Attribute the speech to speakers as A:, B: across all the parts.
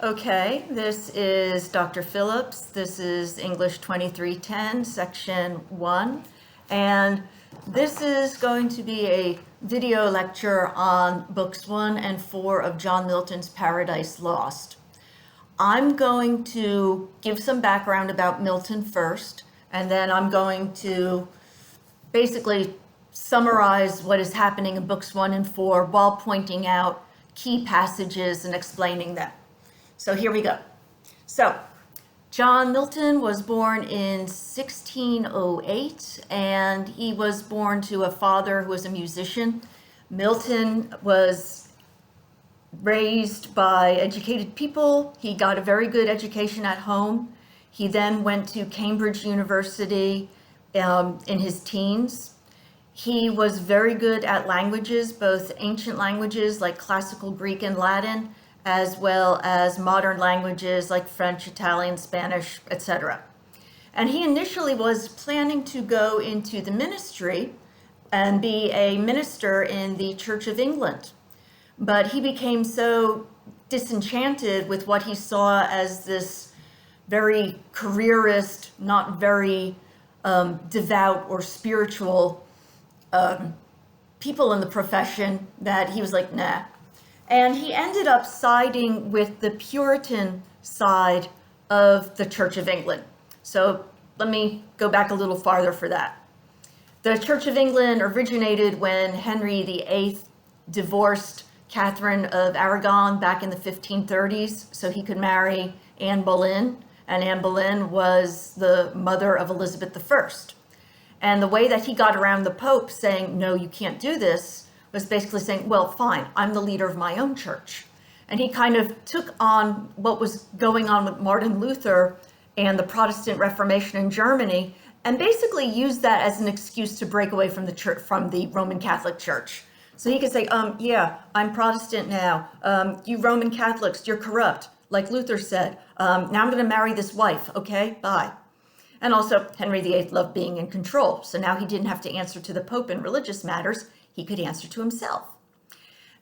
A: Okay, this is Dr. Phillips. This is English 2310, Section 1. And this is going to be a video lecture on Books 1 and 4 of John Milton's Paradise Lost. I'm going to give some background about Milton first, and then I'm going to basically summarize what is happening in Books 1 and 4 while pointing out key passages and explaining them. So here we go. So John Milton was born in 1608, and he was born to a father who was a musician. Milton was raised by educated people. He got a very good education at home. He then went to Cambridge University in his teens. He was very good at languages, both ancient languages like classical Greek and Latin, as well as modern languages like French, Italian, Spanish, etc. And he initially was planning to go into the ministry and be a minister in the Church of England. But he became so disenchanted with what he saw as this very careerist, not very devout or spiritual people in the profession that he was like, nah. And he ended up siding with the Puritan side of the Church of England. So let me go back a little farther for that. The Church of England originated when Henry VIII divorced Catherine of Aragon back in the 1530s so he could marry Anne Boleyn, and Anne Boleyn was the mother of Elizabeth I. And the way that he got around the Pope saying, no, you can't do this, was basically saying, well, fine, I'm the leader of my own church. And he kind of took on what was going on with Martin Luther and the Protestant Reformation in Germany, and basically used that as an excuse to break away from the church, from the Roman Catholic Church. So he could say, yeah, I'm Protestant now. You Roman Catholics, you're corrupt, like Luther said. Now I'm going to marry this wife, okay? Bye. And also, Henry VIII loved being in control, so now he didn't have to answer to the Pope in religious matters. He could answer to himself.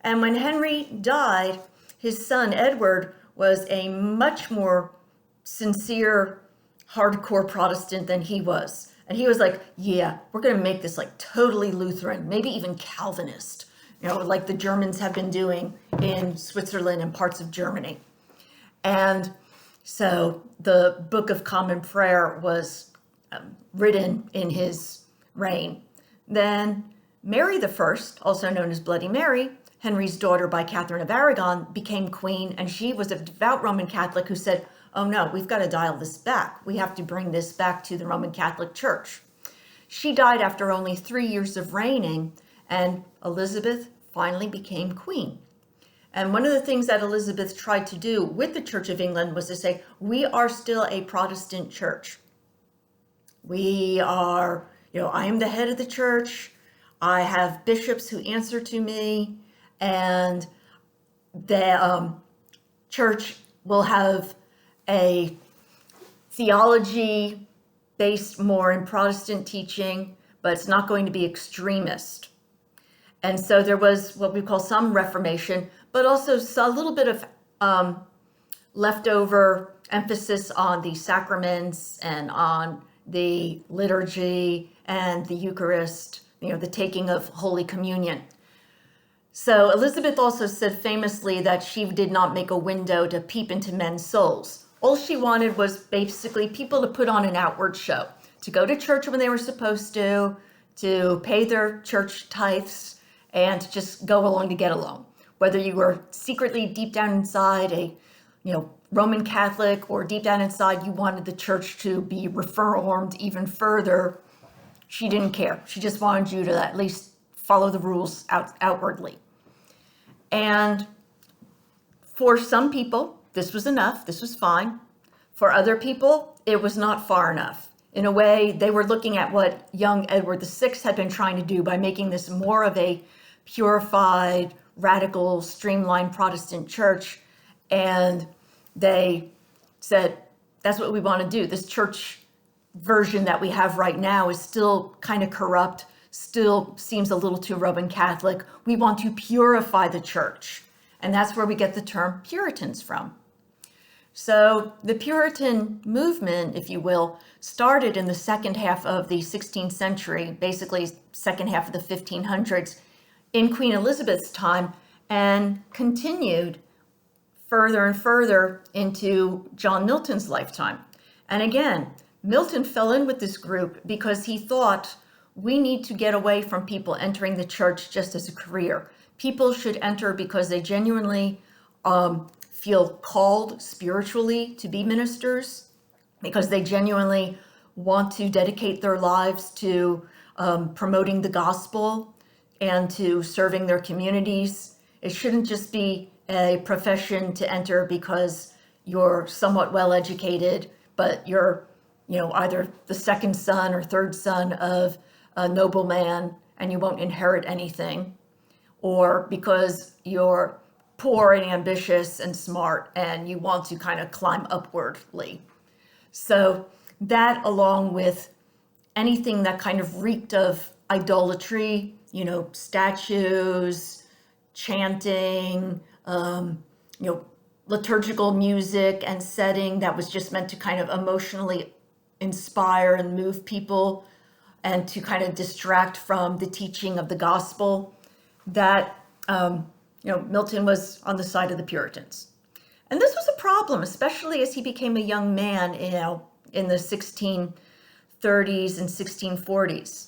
A: And when Henry died, his son Edward was a much more sincere, hardcore Protestant than he was. And he was like, yeah, we're going to make this like totally Lutheran, maybe even Calvinist, like the Germans have been doing in Switzerland and parts of Germany. And so the Book of Common Prayer was written in his reign. Then Mary I, also known as Bloody Mary, Henry's daughter by Catherine of Aragon, became queen, and she was a devout Roman Catholic who said, oh no, we've got to dial this back. We have to bring this back to the Roman Catholic Church. She died after only 3 years of reigning, and Elizabeth finally became queen. And one of the things that Elizabeth tried to do with the Church of England was to say, we are still a Protestant church. We are, I am the head of the church. I have bishops who answer to me, and the church will have a theology based more in Protestant teaching, but it's not going to be extremist. And so there was what we call some Reformation, but also a little bit of leftover emphasis on the sacraments and on the liturgy and the Eucharist, the taking of Holy Communion. So Elizabeth also said famously that she did not make a window to peep into men's souls. All she wanted was basically people to put on an outward show, to go to church when they were supposed to pay their church tithes, and to just go along to get along. Whether you were secretly deep down inside a Roman Catholic, or deep down inside you wanted the church to be reformed even further, she didn't care. She just wanted you to at least follow the rules outwardly. And for some people, this was enough. This was fine. For other people, it was not far enough. In a way, they were looking at what young Edward VI had been trying to do by making this more of a purified, radical, streamlined Protestant church. And they said, that's what we want to do. This church version that we have right now is still kind of corrupt, still seems a little too Roman Catholic. We want to purify the church. And that's where we get the term Puritans from. So the Puritan movement, if you will, started in the second half of the 16th century, basically second half of the 1500s, in Queen Elizabeth's time, and continued further and further into John Milton's lifetime. And again, Milton fell in with this group because he thought we need to get away from people entering the church just as a career. People should enter because they genuinely feel called spiritually to be ministers, because they genuinely want to dedicate their lives to promoting the gospel and to serving their communities. It shouldn't just be a profession to enter because you're somewhat well educated, but you're, either the second son or third son of a nobleman and you won't inherit anything, or because you're poor and ambitious and smart and you want to kind of climb upwardly. So that, along with anything that kind of reeked of idolatry, statues, chanting, liturgical music and setting that was just meant to kind of emotionally inspire and move people and to kind of distract from the teaching of the gospel, that Milton was on the side of the Puritans. And this was a problem, especially as he became a young man, in the 1630s and 1640s,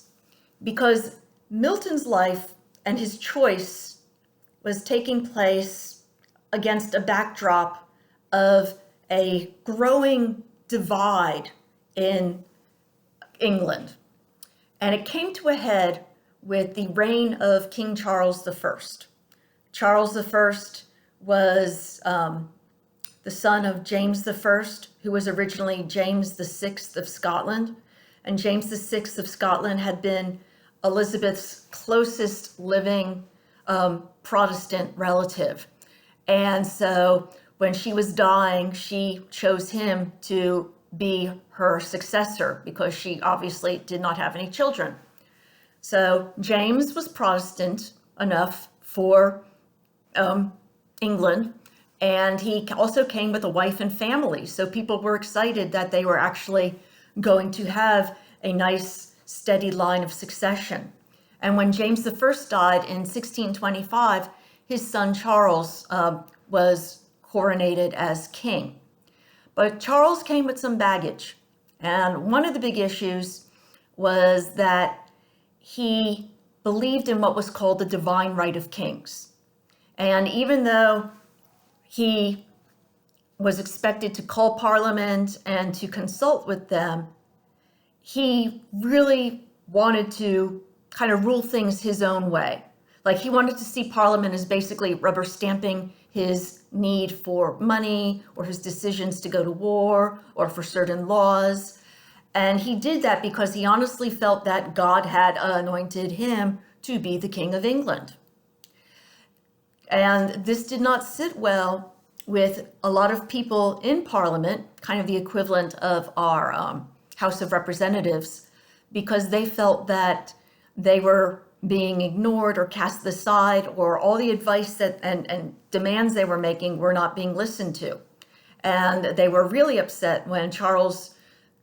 A: because Milton's life and his choice was taking place against a backdrop of a growing divide in England. And it came to a head with the reign of King Charles I. Charles I was the son of James I, who was originally James VI of Scotland. And James VI of Scotland had been Elizabeth's closest living Protestant relative. And so when she was dying, she chose him to be her successor because she obviously did not have any children. So James was Protestant enough for England, and he also came with a wife and family. So people were excited that they were actually going to have a nice, steady line of succession. And when James I died in 1625, his son Charles was coronated as king. But Charles came with some baggage. And one of the big issues was that he believed in what was called the divine right of kings. And even though he was expected to call Parliament and to consult with them, he really wanted to kind of rule things his own way. Like, he wanted to see Parliament as basically rubber stamping his need for money or his decisions to go to war or for certain laws. And he did that because he honestly felt that God had anointed him to be the King of England. And this did not sit well with a lot of people in Parliament, kind of the equivalent of our House of Representatives, because they felt that they were being ignored or cast aside, or all the advice that and demands they were making were not being listened to. And they were really upset when Charles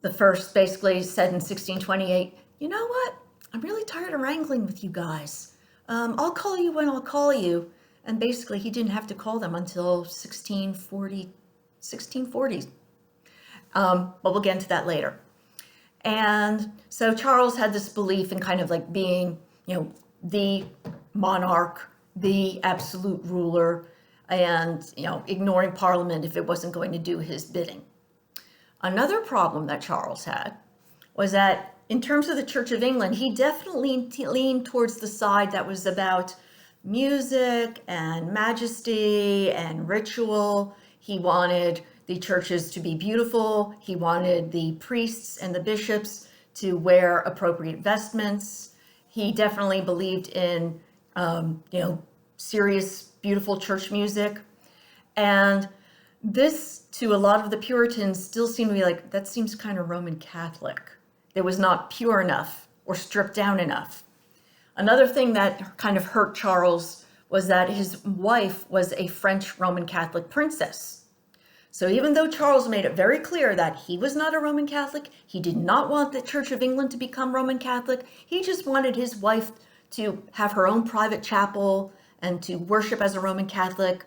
A: I basically said in 1628, you know what? I'm really tired of wrangling with you guys. I'll call you when I'll call you. And basically he didn't have to call them until 1640. But we'll get into that later. And so Charles had this belief in kind of like being, the monarch, the absolute ruler, and, ignoring Parliament if it wasn't going to do his bidding. Another problem that Charles had was that in terms of the Church of England, he definitely leaned towards the side that was about music and majesty and ritual. He wanted the churches to be beautiful. He wanted the priests and the bishops to wear appropriate vestments. He definitely believed in, serious, beautiful church music. And this, to a lot of the Puritans, still seemed to be like, that seems kind of Roman Catholic. It was not pure enough or stripped down enough. Another thing that kind of hurt Charles was that his wife was a French Roman Catholic princess. So even though Charles made it very clear that he was not a Roman Catholic, he did not want the Church of England to become Roman Catholic. He just wanted his wife to have her own private chapel and to worship as a Roman Catholic.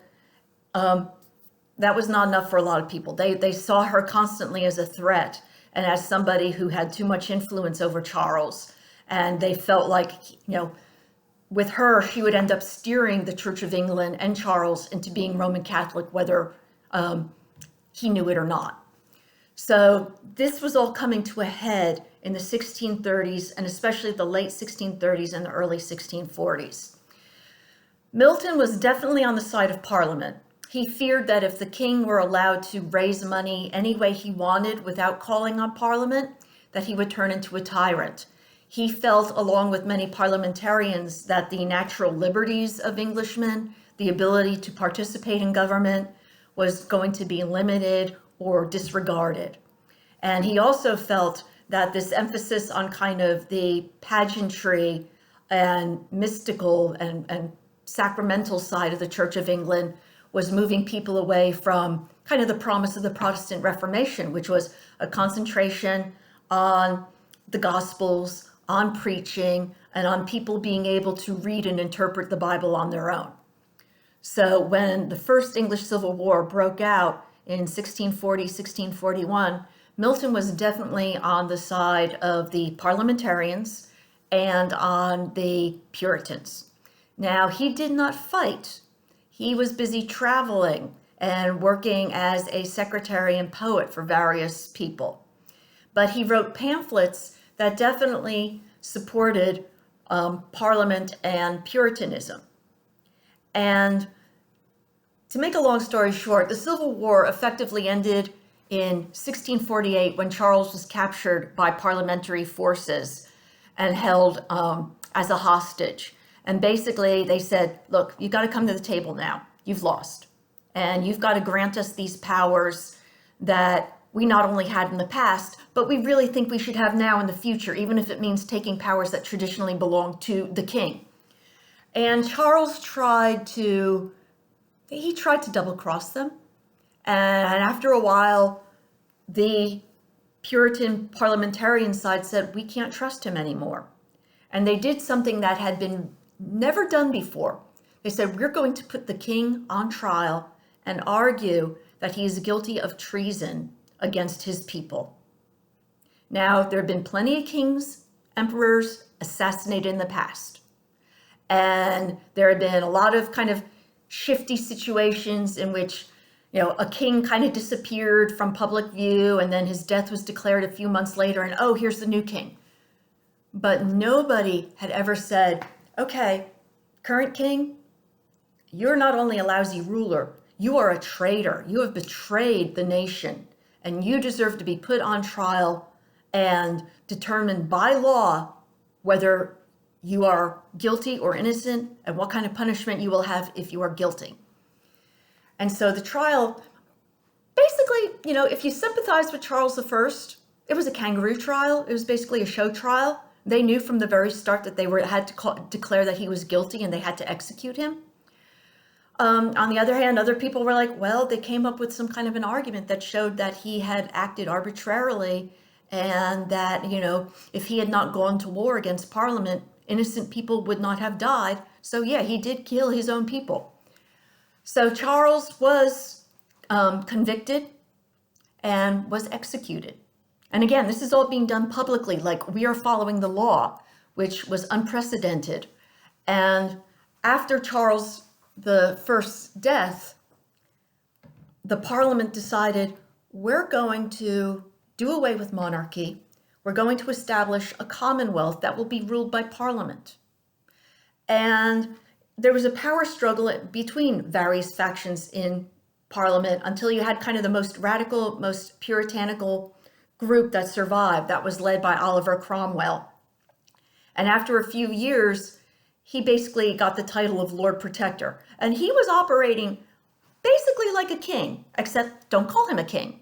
A: That was not enough for a lot of people. They saw her constantly as a threat and as somebody who had too much influence over Charles. And they felt like, with her, she would end up steering the Church of England and Charles into being Roman Catholic, whether he knew it or not. So this was all coming to a head in the 1630s, and especially the late 1630s and the early 1640s. Milton was definitely on the side of Parliament. He feared that if the king were allowed to raise money any way he wanted without calling on Parliament, that he would turn into a tyrant. He felt, along with many parliamentarians, that the natural liberties of Englishmen, the ability to participate in government, was going to be limited or disregarded. And he also felt that this emphasis on kind of the pageantry and mystical and sacramental side of the Church of England was moving people away from kind of the promise of the Protestant Reformation, which was a concentration on the Gospels, on preaching, and on people being able to read and interpret the Bible on their own. So when the First English Civil War broke out in 1640, 1641, Milton was definitely on the side of the parliamentarians and on the Puritans. Now, he did not fight. He was busy traveling and working as a secretary and poet for various people. But he wrote pamphlets that definitely supported Parliament and Puritanism. And to make a long story short, the Civil War effectively ended in 1648 when Charles was captured by parliamentary forces and held as a hostage. And basically they said, look, you got to come to the table now. You've lost. And you've got to grant us these powers that we not only had in the past, but we really think we should have now in the future, even if it means taking powers that traditionally belonged to the king. And Charles tried to double cross them. And after a while, the Puritan parliamentarian side said, we can't trust him anymore. And they did something that had been never done before. They said, we're going to put the king on trial and argue that he is guilty of treason against his people. Now, there have been plenty of kings, emperors assassinated in the past. And there have been a lot of kind of shifty situations in which, a king kind of disappeared from public view and then his death was declared a few months later and, oh, here's the new king. But nobody had ever said, okay, current king, you're not only a lousy ruler, you are a traitor. You have betrayed the nation and you deserve to be put on trial and determined by law whether you are guilty or innocent and what kind of punishment you will have if you are guilty. And so the trial, basically, if you sympathize with Charles I, it was a kangaroo trial. It was basically a show trial. They knew from the very start that they had to declare that he was guilty and they had to execute him. On the other hand, other people were like, well, they came up with some kind of an argument that showed that he had acted arbitrarily and that, if he had not gone to war against Parliament, innocent people would not have died. So yeah, he did kill his own people. So Charles was convicted and was executed. And again, this is all being done publicly, like we are following the law, which was unprecedented. And after Charles I's death, the Parliament decided, we're going to do away with monarchy. We're going to establish a commonwealth that will be ruled by Parliament. And there was a power struggle between various factions in Parliament until you had kind of the most radical, most puritanical group that survived, that was led by Oliver Cromwell. And after a few years, he basically got the title of Lord Protector. And he was operating basically like a king, except don't call him a king.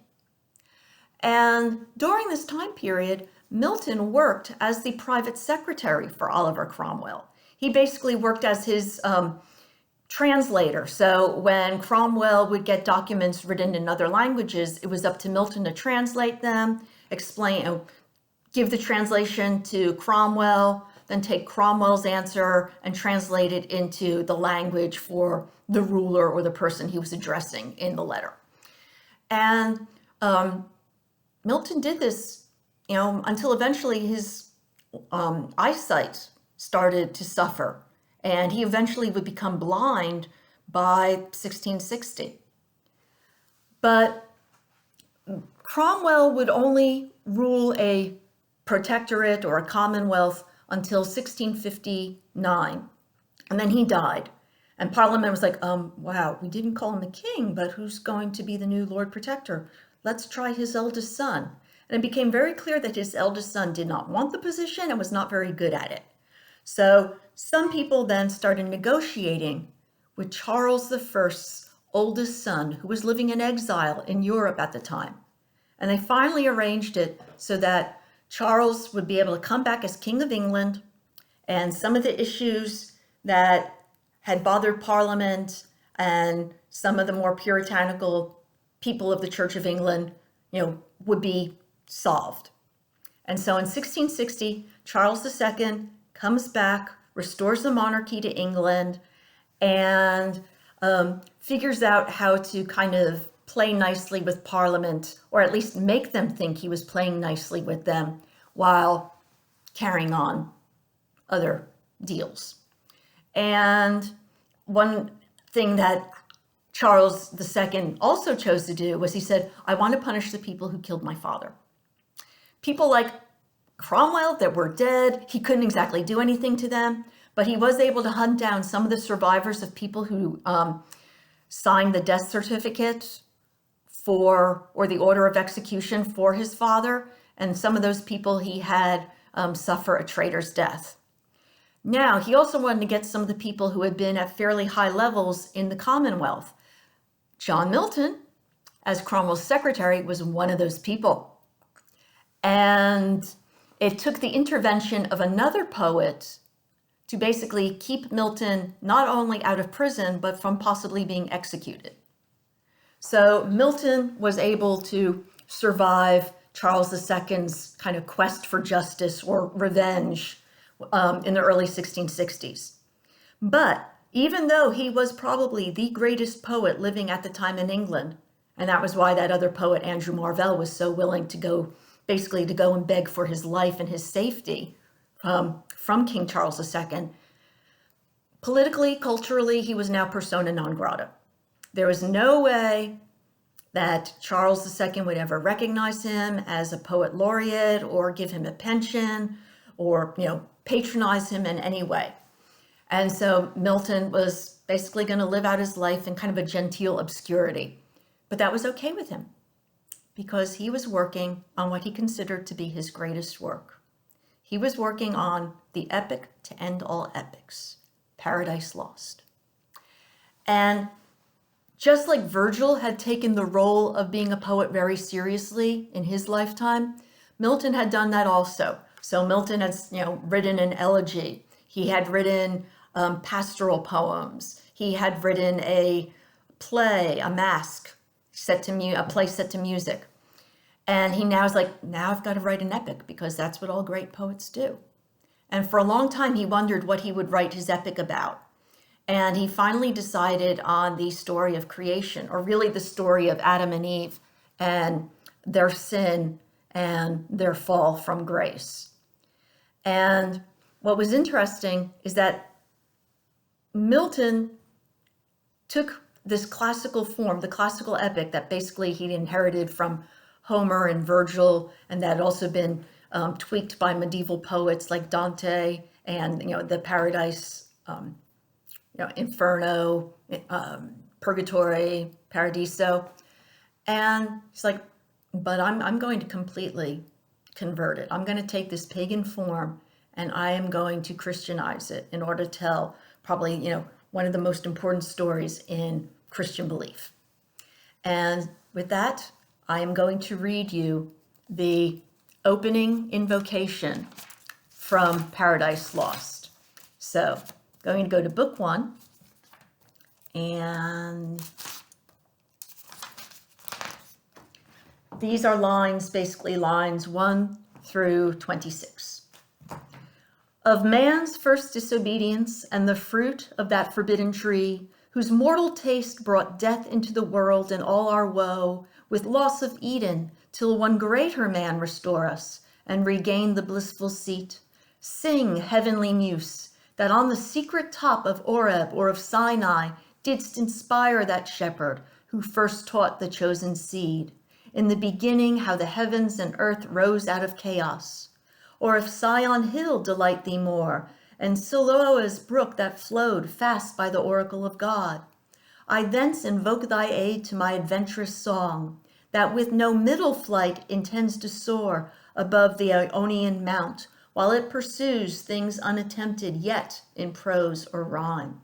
A: And during this time period, Milton worked as the private secretary for Oliver Cromwell. He basically worked as his translator. So when Cromwell would get documents written in other languages, it was up to Milton to translate them, explain, give the translation to Cromwell, then take Cromwell's answer and translate it into the language for the ruler or the person he was addressing in the letter. And Milton did this, until eventually his eyesight started to suffer, and he eventually would become blind by 1660. But Cromwell would only rule a protectorate or a commonwealth until 1659, and then he died. And Parliament was like, wow, we didn't call him a king, but who's going to be the new Lord Protector? Let's try his eldest son. And it became very clear that his eldest son did not want the position and was not very good at it. So some people then started negotiating with Charles I's oldest son, who was living in exile in Europe at the time. And they finally arranged it so that Charles would be able to come back as King of England, and some of the issues that had bothered Parliament and some of the more puritanical people of the Church of England, would be solved. And so in 1660, Charles II comes back, restores the monarchy to England, and figures out how to kind of play nicely with Parliament, or at least make them think he was playing nicely with them while carrying on other deals. And one thing that Charles II also chose to do was he said, I want to punish the people who killed my father. People like Cromwell that were dead, he couldn't exactly do anything to them, but he was able to hunt down some of the survivors of people who signed the death certificate or the order of execution for his father, and some of those people he had suffer a traitor's death. Now, he also wanted to get some of the people who had been at fairly high levels in the Commonwealth. John Milton, as Cromwell's secretary, was one of those people. And it took the intervention of another poet to basically keep Milton not only out of prison, but from possibly being executed. So Milton was able to survive Charles II's kind of quest for justice or revenge in the early 1660s. But even though he was probably the greatest poet living at the time in England, and that was why that other poet, Andrew Marvell, was so willing to go and beg for his life and his safety from King Charles II, politically, culturally, he was now persona non grata. There was no way that Charles II would ever recognize him as a poet laureate or give him a pension or, patronize him in any way. And so Milton was basically going to live out his life in kind of a genteel obscurity. But that was okay with him because he was working on what he considered to be his greatest work. He was working on the epic to end all epics, Paradise Lost. And just like Virgil had taken the role of being a poet very seriously in his lifetime, Milton had done that also. So Milton had, written an elegy. He had written pastoral poems. He had written a play, a masque, a play set to music. And he now is like, now I've got to write an epic because that's what all great poets do. And for a long time, he wondered what he would write his epic about. And he finally decided on the story of creation, or really the story of Adam and Eve and their sin and their fall from grace. And what was interesting is that Milton took this classical form, the classical epic that basically he inherited from Homer and Virgil, and that had also been tweaked by medieval poets like Dante and the Paradise, Inferno, Purgatory, Paradiso. And he's like, but I'm going to completely convert it. I'm going to take this pagan form and I am going to Christianize it in order to tell probably, one of the most important stories in Christian belief. And with that, I am going to read you the opening invocation from Paradise Lost. So, going to go to book 1, And these are lines, basically lines 1 through 26. Of man's first disobedience and the fruit of that forbidden tree, whose mortal taste brought death into the world and all our woe, with loss of Eden, till one greater man restore us and regain the blissful seat. Sing, heavenly muse, that on the secret top of Oreb or of Sinai didst inspire that shepherd who first taught the chosen seed. In the beginning, how the heavens and earth rose out of chaos. Or if Sion Hill delight thee more, and Siloa's brook that flowed fast by the oracle of God. I thence invoke thy aid to my adventurous song, that with no middle flight intends to soar above the Ionian mount, while it pursues things unattempted yet in prose or rhyme.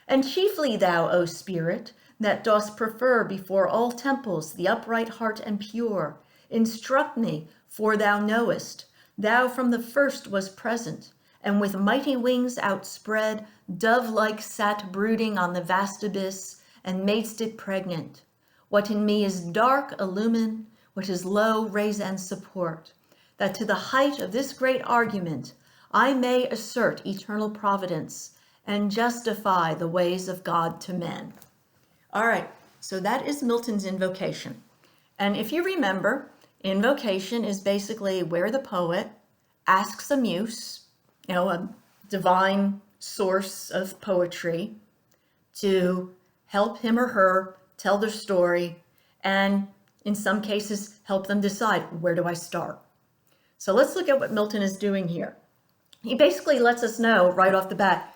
A: And chiefly thou, O Spirit, that dost prefer before all temples the upright heart and pure, instruct me, for thou knowest, thou from the first was present, and with mighty wings outspread, dove-like sat brooding on the vast abyss, and madest it pregnant. What in me is dark, illumine, what is low, raise and support, that to the height of this great argument I may assert eternal providence and justify the ways of God to men. All right, so that is Milton's invocation. And if you remember, invocation is basically where the poet asks a muse, a divine source of poetry, to help him or her tell their story, and in some cases, help them decide, where do I start? So let's look at what Milton is doing here. He basically lets us know right off the bat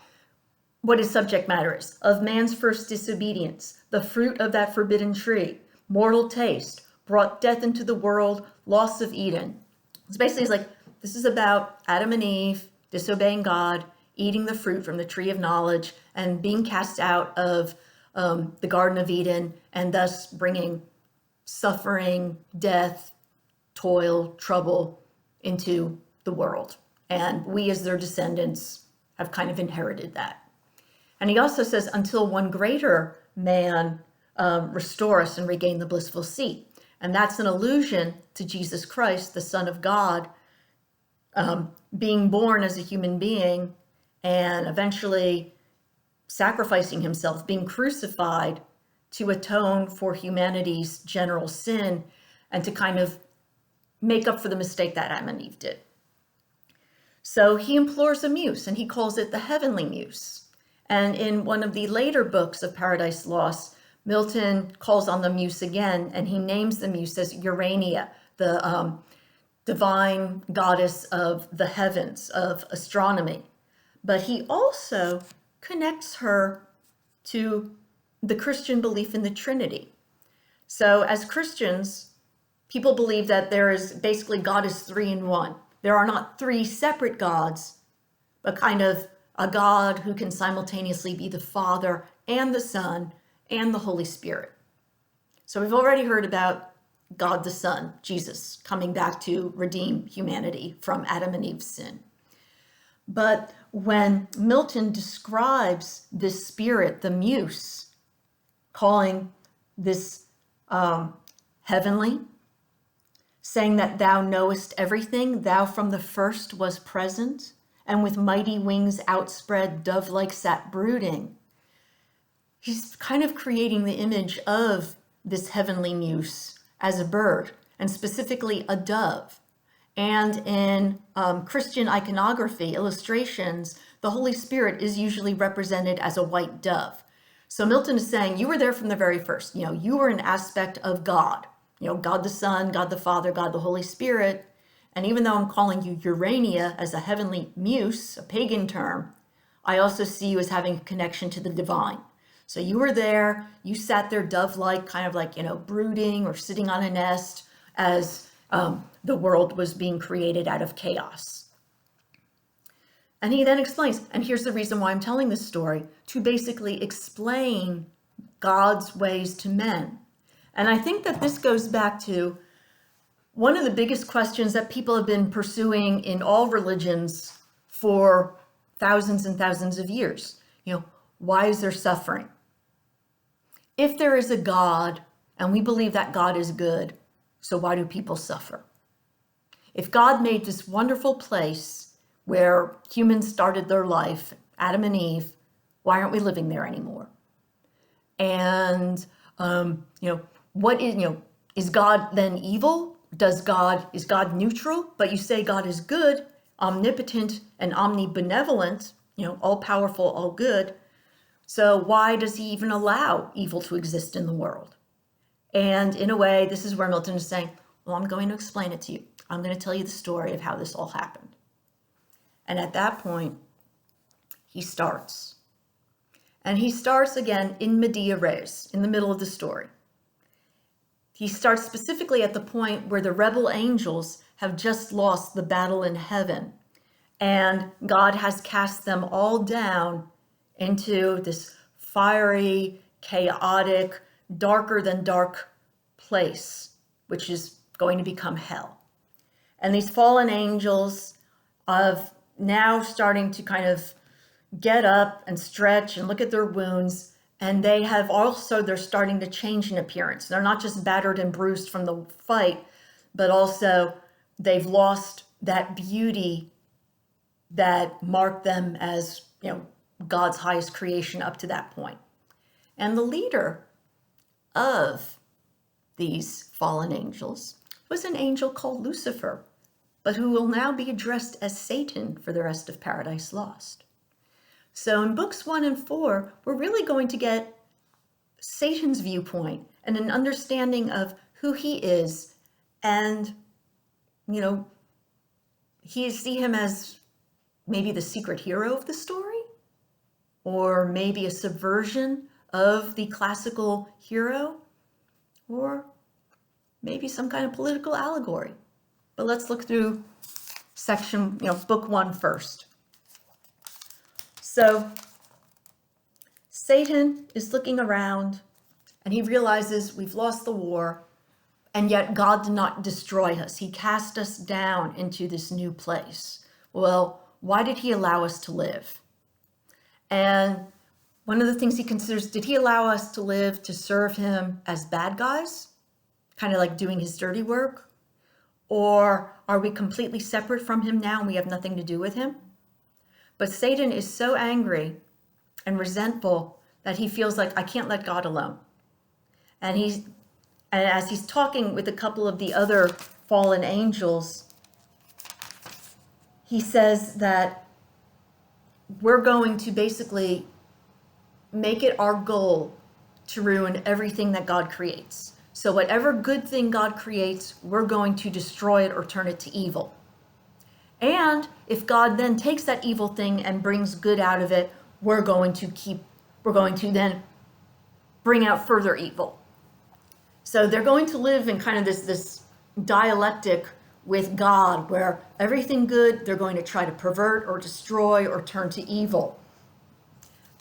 A: what his subject matter is. Of man's first disobedience, the fruit of that forbidden tree, mortal taste, brought death into the world, loss of Eden. It's basically like, this is about Adam and Eve disobeying God, eating the fruit from the tree of knowledge, and being cast out of the Garden of Eden, and thus bringing suffering, death, toil, trouble into the world. And we as their descendants have kind of inherited that. And he also says, until one greater man restore us and regain the blissful seat. And that's an allusion to Jesus Christ, the Son of God, being born as a human being and eventually sacrificing himself, being crucified to atone for humanity's general sin and to kind of make up for the mistake that Adam and Eve did. So he implores a muse, and he calls it the heavenly muse. And in one of the later books of Paradise Lost, Milton calls on the muse again, and he names the muse as Urania, the divine goddess of the heavens, of astronomy. But he also connects her to the Christian belief in the Trinity. So as Christians, people believe that there is basically God is three in one. There are not three separate gods, but kind of a God who can simultaneously be the Father and the Son and the Holy Spirit. So we've already heard about God the Son, Jesus, coming back to redeem humanity from Adam and Eve's sin. But when Milton describes this spirit, the muse, calling this heavenly, saying that thou knowest everything, thou from the first was present, and with mighty wings outspread, dove-like sat brooding. He's kind of creating the image of this heavenly muse as a bird, and specifically a dove. And in Christian iconography, illustrations, the Holy Spirit is usually represented as a white dove. So Milton is saying, you were there from the very first. You were an aspect of God. God the Son, God the Father, God the Holy Spirit. And even though I'm calling you Urania as a heavenly muse, a pagan term, I also see you as having a connection to the divine. So you were there, you sat there dove-like, kind of like, brooding or sitting on a nest as the world was being created out of chaos. And he then explains, and here's the reason why I'm telling this story, to basically explain God's ways to men. And I think that this goes back to one of the biggest questions that people have been pursuing in all religions for thousands and thousands of years. Why is there suffering? If there is a God, and we believe that God is good, so why do people suffer? If God made this wonderful place where humans started their life, Adam and Eve, why aren't we living there anymore? And, what is God then evil? Is God neutral? But you say God is good, omnipotent, and omnibenevolent, all powerful, all good. So why does he even allow evil to exist in the world? And in a way, this is where Milton is saying, well, I'm going to explain it to you. I'm going to tell you the story of how this all happened. And at that point, he starts. And he starts again in media res, in the middle of the story. He starts specifically at the point where the rebel angels have just lost the battle in heaven. And God has cast them all down into this fiery, chaotic, darker than dark place, which is going to become hell. And these fallen angels of now starting to kind of get up and stretch and look at their wounds. And they're starting to change in appearance. They're not just battered and bruised from the fight, but also they've lost that beauty that marked them as, God's highest creation up to that point. And the leader of these fallen angels was an angel called Lucifer, but who will now be addressed as Satan for the rest of Paradise Lost. So in books 1 and 4, we're really going to get Satan's viewpoint and an understanding of who he is. And, see him as maybe the secret hero of the story, or maybe a subversion of the classical hero, or maybe some kind of political allegory. But let's look through section, book 1 first. So Satan is looking around and he realizes we've lost the war, and yet God did not destroy us. He cast us down into this new place. Well, why did he allow us to live? And one of the things he considers, did he allow us to live to serve him as bad guys? Kind of like doing his dirty work? Or are we completely separate from him now and we have nothing to do with him? But Satan is so angry and resentful that he feels like, I can't let God alone. And as he's talking with a couple of the other fallen angels, he says that we're going to basically make it our goal to ruin everything that God creates. So whatever good thing God creates, we're going to destroy it or turn it to evil. And if God then takes that evil thing and brings good out of it, we're going to then bring out further evil. So they're going to live in kind of this dialectic with God, where everything good, they're going to try to pervert or destroy or turn to evil.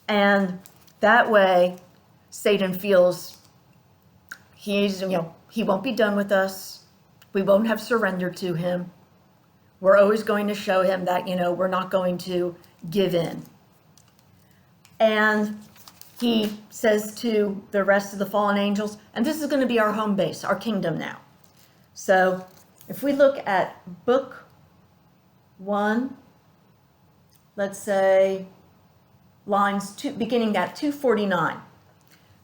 A: And that way, Satan feels he won't be done with us. We won't have surrendered to him. We're always going to show him that, we're not going to give in. And he says to the rest of the fallen angels, and this is going to be our home base, our kingdom now. So if we look at book 1, let's say lines 2, beginning at 249.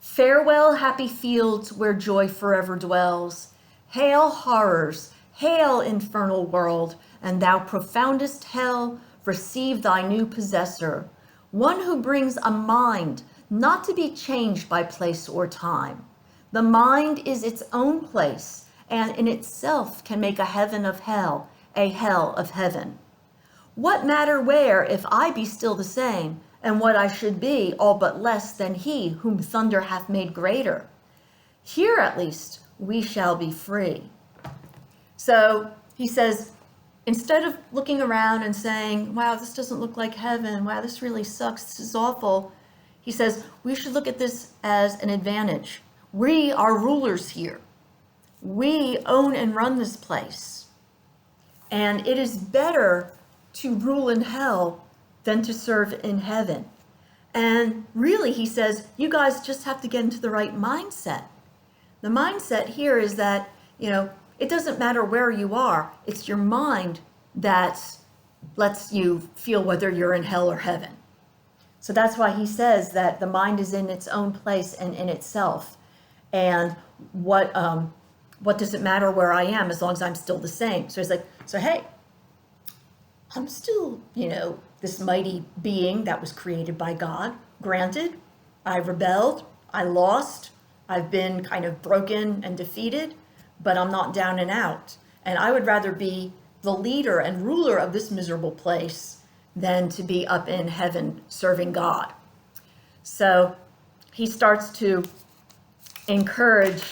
A: Farewell, happy fields where joy forever dwells. Hail horrors, hail infernal world, and thou profoundest hell, receive thy new possessor, one who brings a mind not to be changed by place or time. The mind is its own place, and in itself can make a heaven of hell, a hell of heaven. What matter where, if I be still the same, and what I should be all but less than he whom thunder hath made greater? Here at least we shall be free. So he says, instead of looking around and saying, wow, this doesn't look like heaven, wow, this really sucks, this is awful, he says, we should look at this as an advantage. We are rulers here. We own and run this place. And it is better to rule in hell than to serve in heaven. And really, he says, you guys just have to get into the right mindset. The mindset here is that, it doesn't matter where you are. It's your mind that lets you feel whether you're in hell or heaven. So that's why he says that the mind is in its own place and in itself. And what does it matter where I am as long as I'm still the same? So he's like, hey, I'm still, this mighty being that was created by God. Granted, I rebelled, I lost, I've been kind of broken and defeated, but I'm not down and out. And I would rather be the leader and ruler of this miserable place than to be up in heaven serving God. So he starts to encourage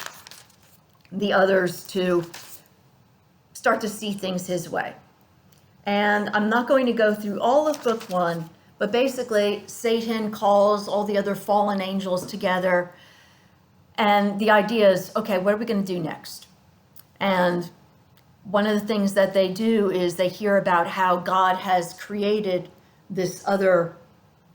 A: the others to start to see things his way. And I'm not going to go through all of book 1, but basically Satan calls all the other fallen angels together. And the idea is, okay, what are we going to do next? And one of the things that they do is they hear about how God has created this other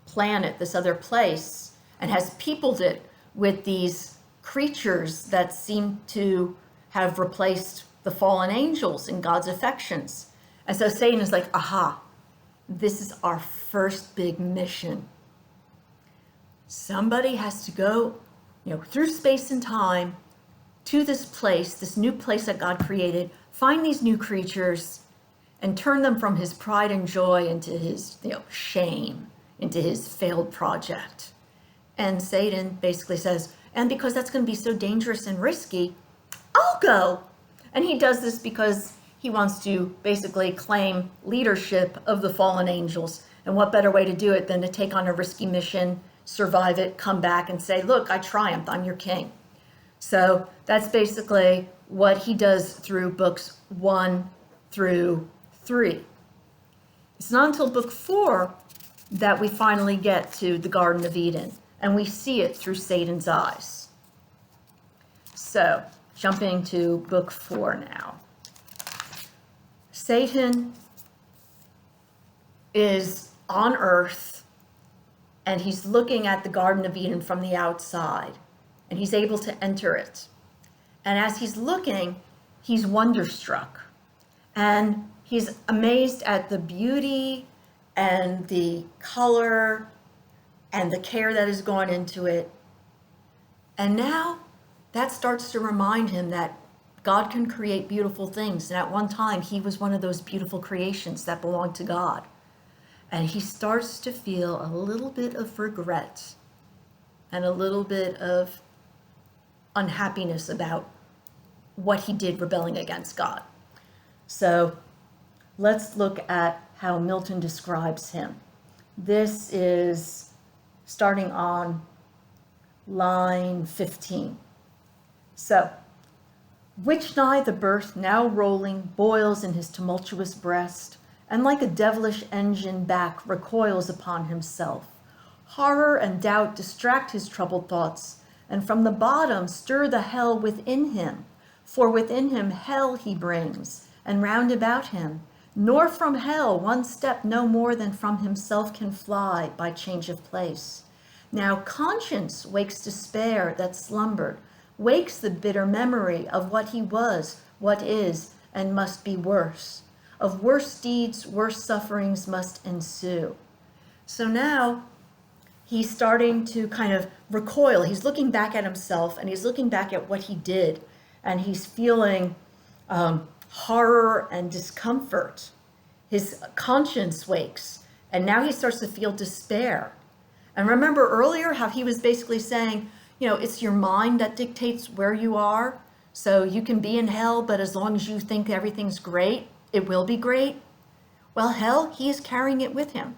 A: planet, this other place, and has peopled it with these creatures that seem to have replaced the fallen angels in God's affections. And so Satan is like, aha, this is our first big mission. Somebody has to go, through space and time to this place, this new place that God created, find these new creatures and turn them from his pride and joy into his, shame, into his failed project. And Satan basically says, and because that's going to be so dangerous and risky, I'll go. And he does this because he wants to basically claim leadership of the fallen angels. And what better way to do it than to take on a risky mission, survive it, come back and say, look, I triumphed, I'm your king. So that's basically what he does through books 1 through 3. It's not until book 4 that we finally get to the Garden of Eden, and we see it through Satan's eyes. So, jumping to book 4 now. Satan is on earth, and he's looking at the Garden of Eden from the outside, and he's able to enter it. And as he's looking, he's wonderstruck, and he's amazed at the beauty and the color and the care that has gone into it. And now that starts to remind him that God can create beautiful things. And at one time, he was one of those beautiful creations that belonged to God. And he starts to feel a little bit of regret and a little bit of unhappiness about what he did rebelling against God. So let's look at how Milton describes him. This is starting on line 15. So, which nigh the birth now rolling boils in his tumultuous breast, and like a devilish engine back recoils upon himself. Horror and doubt distract his troubled thoughts, and from the bottom stir the hell within him. For within him hell he brings, and round about him, nor from hell one step no more than from himself can fly by change of place. Now conscience wakes despair that slumbered, wakes the bitter memory of what he was, what is, and must be worse. Of worse deeds, worse sufferings must ensue. So now he's starting to kind of recoil. He's looking back at himself, and he's looking back at what he did, and he's feeling horror and discomfort. His conscience wakes, and now he starts to feel despair. And remember earlier how he was basically saying, it's your mind that dictates where you are. So you can be in hell, but as long as you think everything's great, it will be great. Well, hell, he is carrying it with him.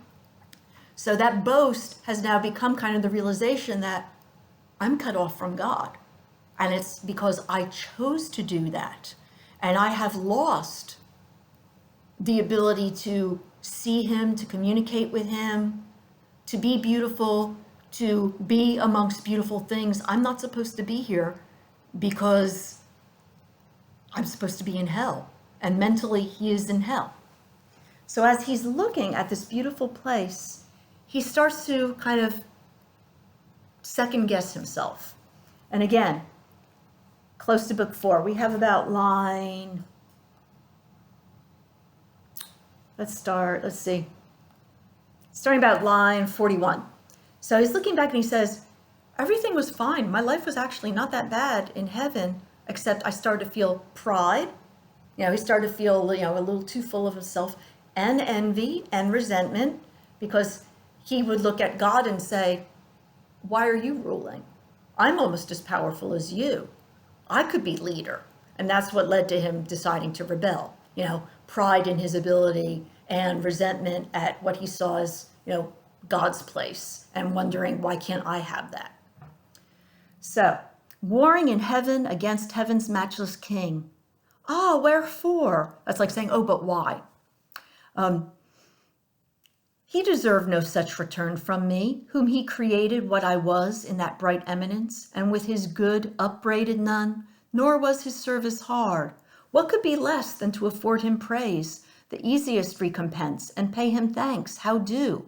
A: So that boast has now become kind of the realization that I'm cut off from God. And it's because I chose to do that. And I have lost the ability to see him, to communicate with him, to be beautiful, to be amongst beautiful things. I'm not supposed to be here because I'm supposed to be in hell. And mentally, he is in hell. So as he's looking at this beautiful place, he starts to kind of second guess himself. And again, close to book 4, we have about line, let's see, starting about line 41. So he's looking back and he says, everything was fine. My life was actually not that bad in heaven, except I started to feel pride. He started to feel, a little too full of himself, and envy and resentment, because he would look at God and say, why are you ruling? I'm almost as powerful as you. I could be leader. And that's what led to him deciding to rebel. Pride in his ability and resentment at what he saw as, God's place, and wondering, why can't I have that? So, warring in heaven against heaven's matchless king. Ah, wherefore? That's like saying, oh, but why? He deserved no such return from me, whom he created what I was in that bright eminence, and with his good upbraided none, nor was his service hard. What could be less than to afford him praise, the easiest recompense, and pay him thanks, how due?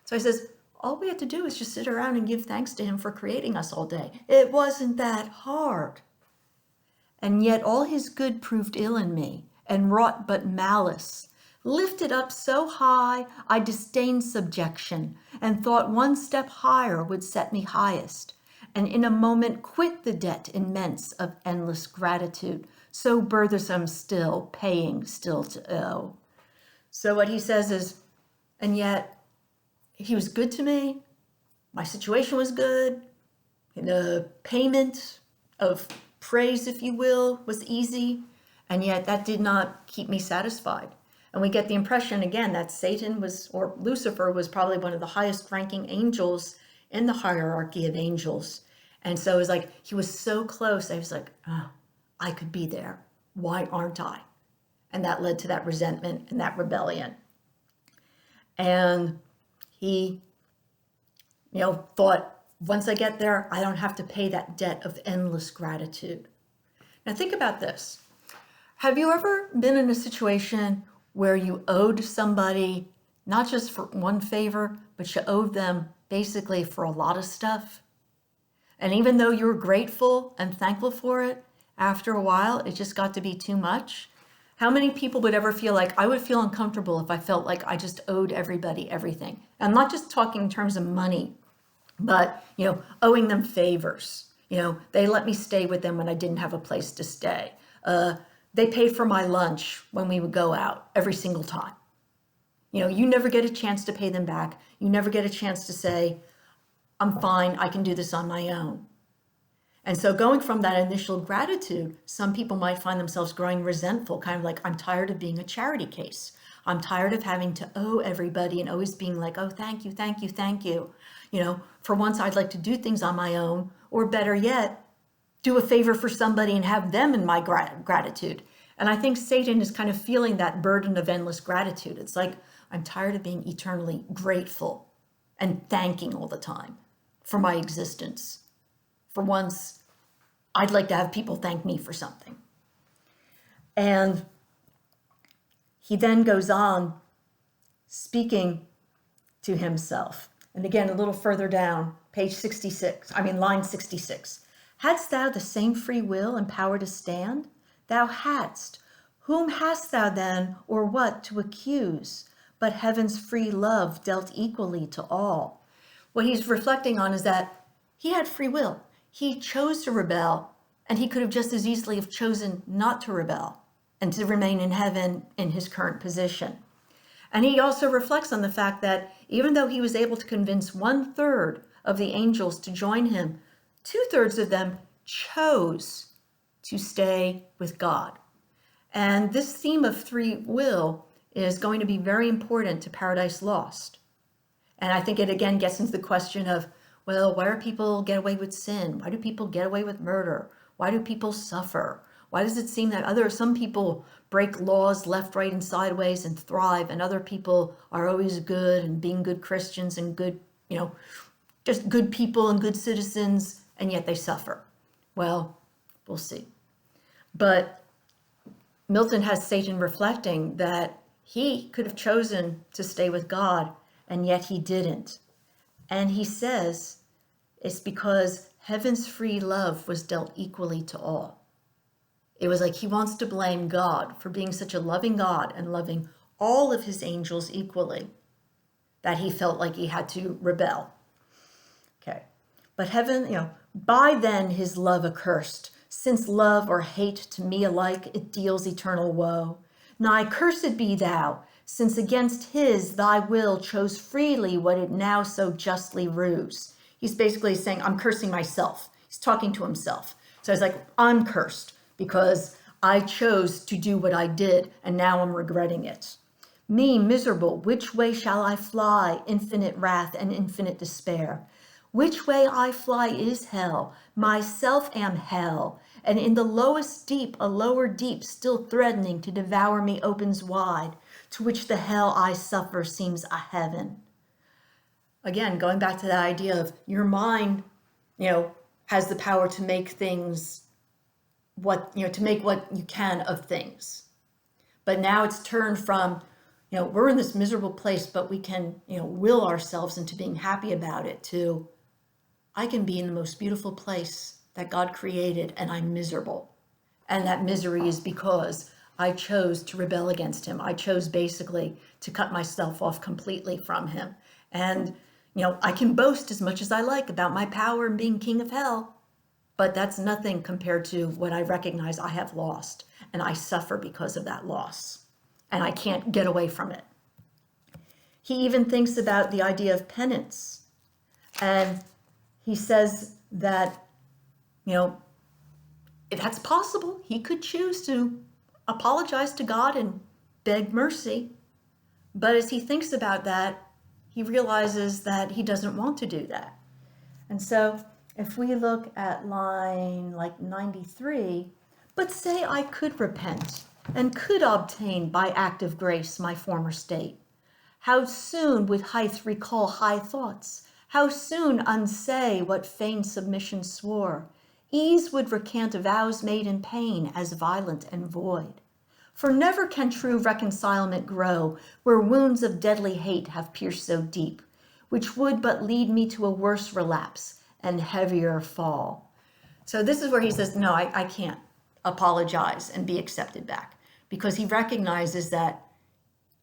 A: So he says, all we had to do is just sit around and give thanks to him for creating us all day. It wasn't that hard. And yet all his good proved ill in me, and wrought but malice. Lifted up so high, I disdained subjection, and thought one step higher would set me highest, and in a moment quit the debt immense of endless gratitude, so burthensome still, paying still to owe. So what he says is, and yet he was good to me, my situation was good, the payment of praise, if you will, was easy, and yet that did not keep me satisfied. And we get the impression, again, that Satan or Lucifer was probably one of the highest ranking angels in the hierarchy of angels. And so it was like, he was so close. I was like, oh, I could be there. Why aren't I? And that led to that resentment and that rebellion. And he, thought, once I get there, I don't have to pay that debt of endless gratitude. Now think about this. Have you ever been in a situation where you owed somebody, not just for one favor, but you owed them basically for a lot of stuff? And even though you were grateful and thankful for it, after a while, it just got to be too much? How many people would ever feel like, I would feel uncomfortable if I felt like I just owed everybody everything? I'm not just talking in terms of money, but, owing them favors. They let me stay with them when I didn't have a place to stay. They paid for my lunch when we would go out every single time. You never get a chance to pay them back. You never get a chance to say, I'm fine, I can do this on my own. And so going from that initial gratitude, some people might find themselves growing resentful, kind of like, I'm tired of being a charity case. I'm tired of having to owe everybody and always being like, oh, thank you, thank you, thank you. For once I'd like to do things on my own, or better yet, do a favor for somebody and have them in my gratitude. And I think Satan is kind of feeling that burden of endless gratitude. It's like, I'm tired of being eternally grateful and thanking all the time for my existence. For once, I'd like to have people thank me for something. And he then goes on speaking to himself. And again, a little further down, line 66. Hadst thou the same free will and power to stand? Thou hadst. Whom hast thou then, or what, to accuse? But heaven's free love dealt equally to all. What he's reflecting on is that he had free will. He chose to rebel, and he could have just as easily have chosen not to rebel and to remain in heaven in his current position. And he also reflects on the fact that even though he was able to convince 1/3 of the angels to join him, 2/3 of them chose to stay with God. And this theme of free will is going to be very important to Paradise Lost. And I think it again gets into the question of, well, why do people get away with sin? Why do people get away with murder? Why do people suffer? Why does it seem that some people break laws left, right, and sideways and thrive, and other people are always good and being good Christians and good, just good people and good citizens, and yet they suffer? Well, we'll see. But Milton has Satan reflecting that he could have chosen to stay with God, and yet he didn't. And he says It's because heaven's free love was dealt equally to all. It was like he wants to blame God for being such a loving God and loving all of his angels equally that he felt like he had to rebel. Okay. But heaven, by then his love accursed, since love or hate to me alike, it deals eternal woe. Nigh cursed be thou, since against his thy will chose freely what it now so justly rues. He's basically saying, I'm cursing myself. He's talking to himself. So he's like, I'm cursed because I chose to do what I did, and now I'm regretting it. Me, miserable, which way shall I fly? Infinite wrath and infinite despair. Which way I fly is hell. Myself am hell. And in the lowest deep, a lower deep still threatening to devour me opens wide, to which the hell I suffer seems a heaven. Again, going back to that idea of your mind, has the power to make things to make what you can of things. But now it's turned from, we're in this miserable place, but we can, will ourselves into being happy about it, to I can be in the most beautiful place that God created and I'm miserable. And that misery is because I chose to rebel against him. I chose basically to cut myself off completely from him. And, I can boast as much as I like about my power and being king of hell, but that's nothing compared to what I recognize I have lost. And I suffer because of that loss. And I can't get away from it. He even thinks about the idea of penance. And he says that, if that's possible, he could choose to apologize to God and beg mercy. But as he thinks about that, he realizes that he doesn't want to do that. And so if we look at line 93, but say I could repent and could obtain by act of grace my former state, how soon would height recall high thoughts? How soon unsay what feigned submission swore? Ease would recant vows made in pain as violent and void. For never can true reconcilement grow where wounds of deadly hate have pierced so deep, which would but lead me to a worse relapse and heavier fall. So this is where he says, no, I can't apologize and be accepted back, because he recognizes that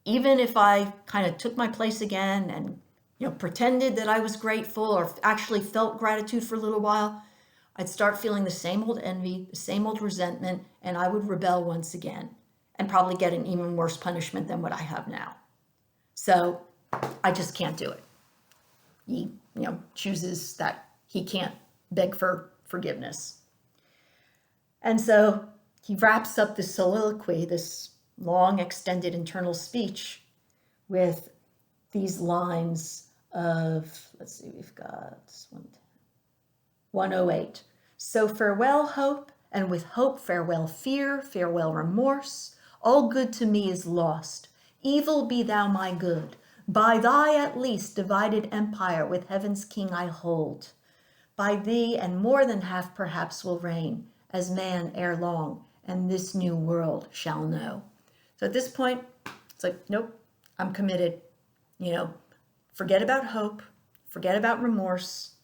A: even if I kind of took my place again and pretended that I was grateful or actually felt gratitude for a little while, I'd start feeling the same old envy, the same old resentment, and I would rebel once again and probably get an even worse punishment than what I have now. So I just can't do it. He, chooses that he can't beg for forgiveness. And so he wraps up this soliloquy, this long extended internal speech, with these lines of, we've got 108. So farewell hope, and with hope farewell fear, farewell remorse. All good to me is lost. Evil be thou my good. By thy at least divided empire with heaven's king I hold. By thee and more than half perhaps will reign, as man ere long, and this new world shall know. So at this point, it's like, nope, I'm committed. Forget about hope, forget about remorse.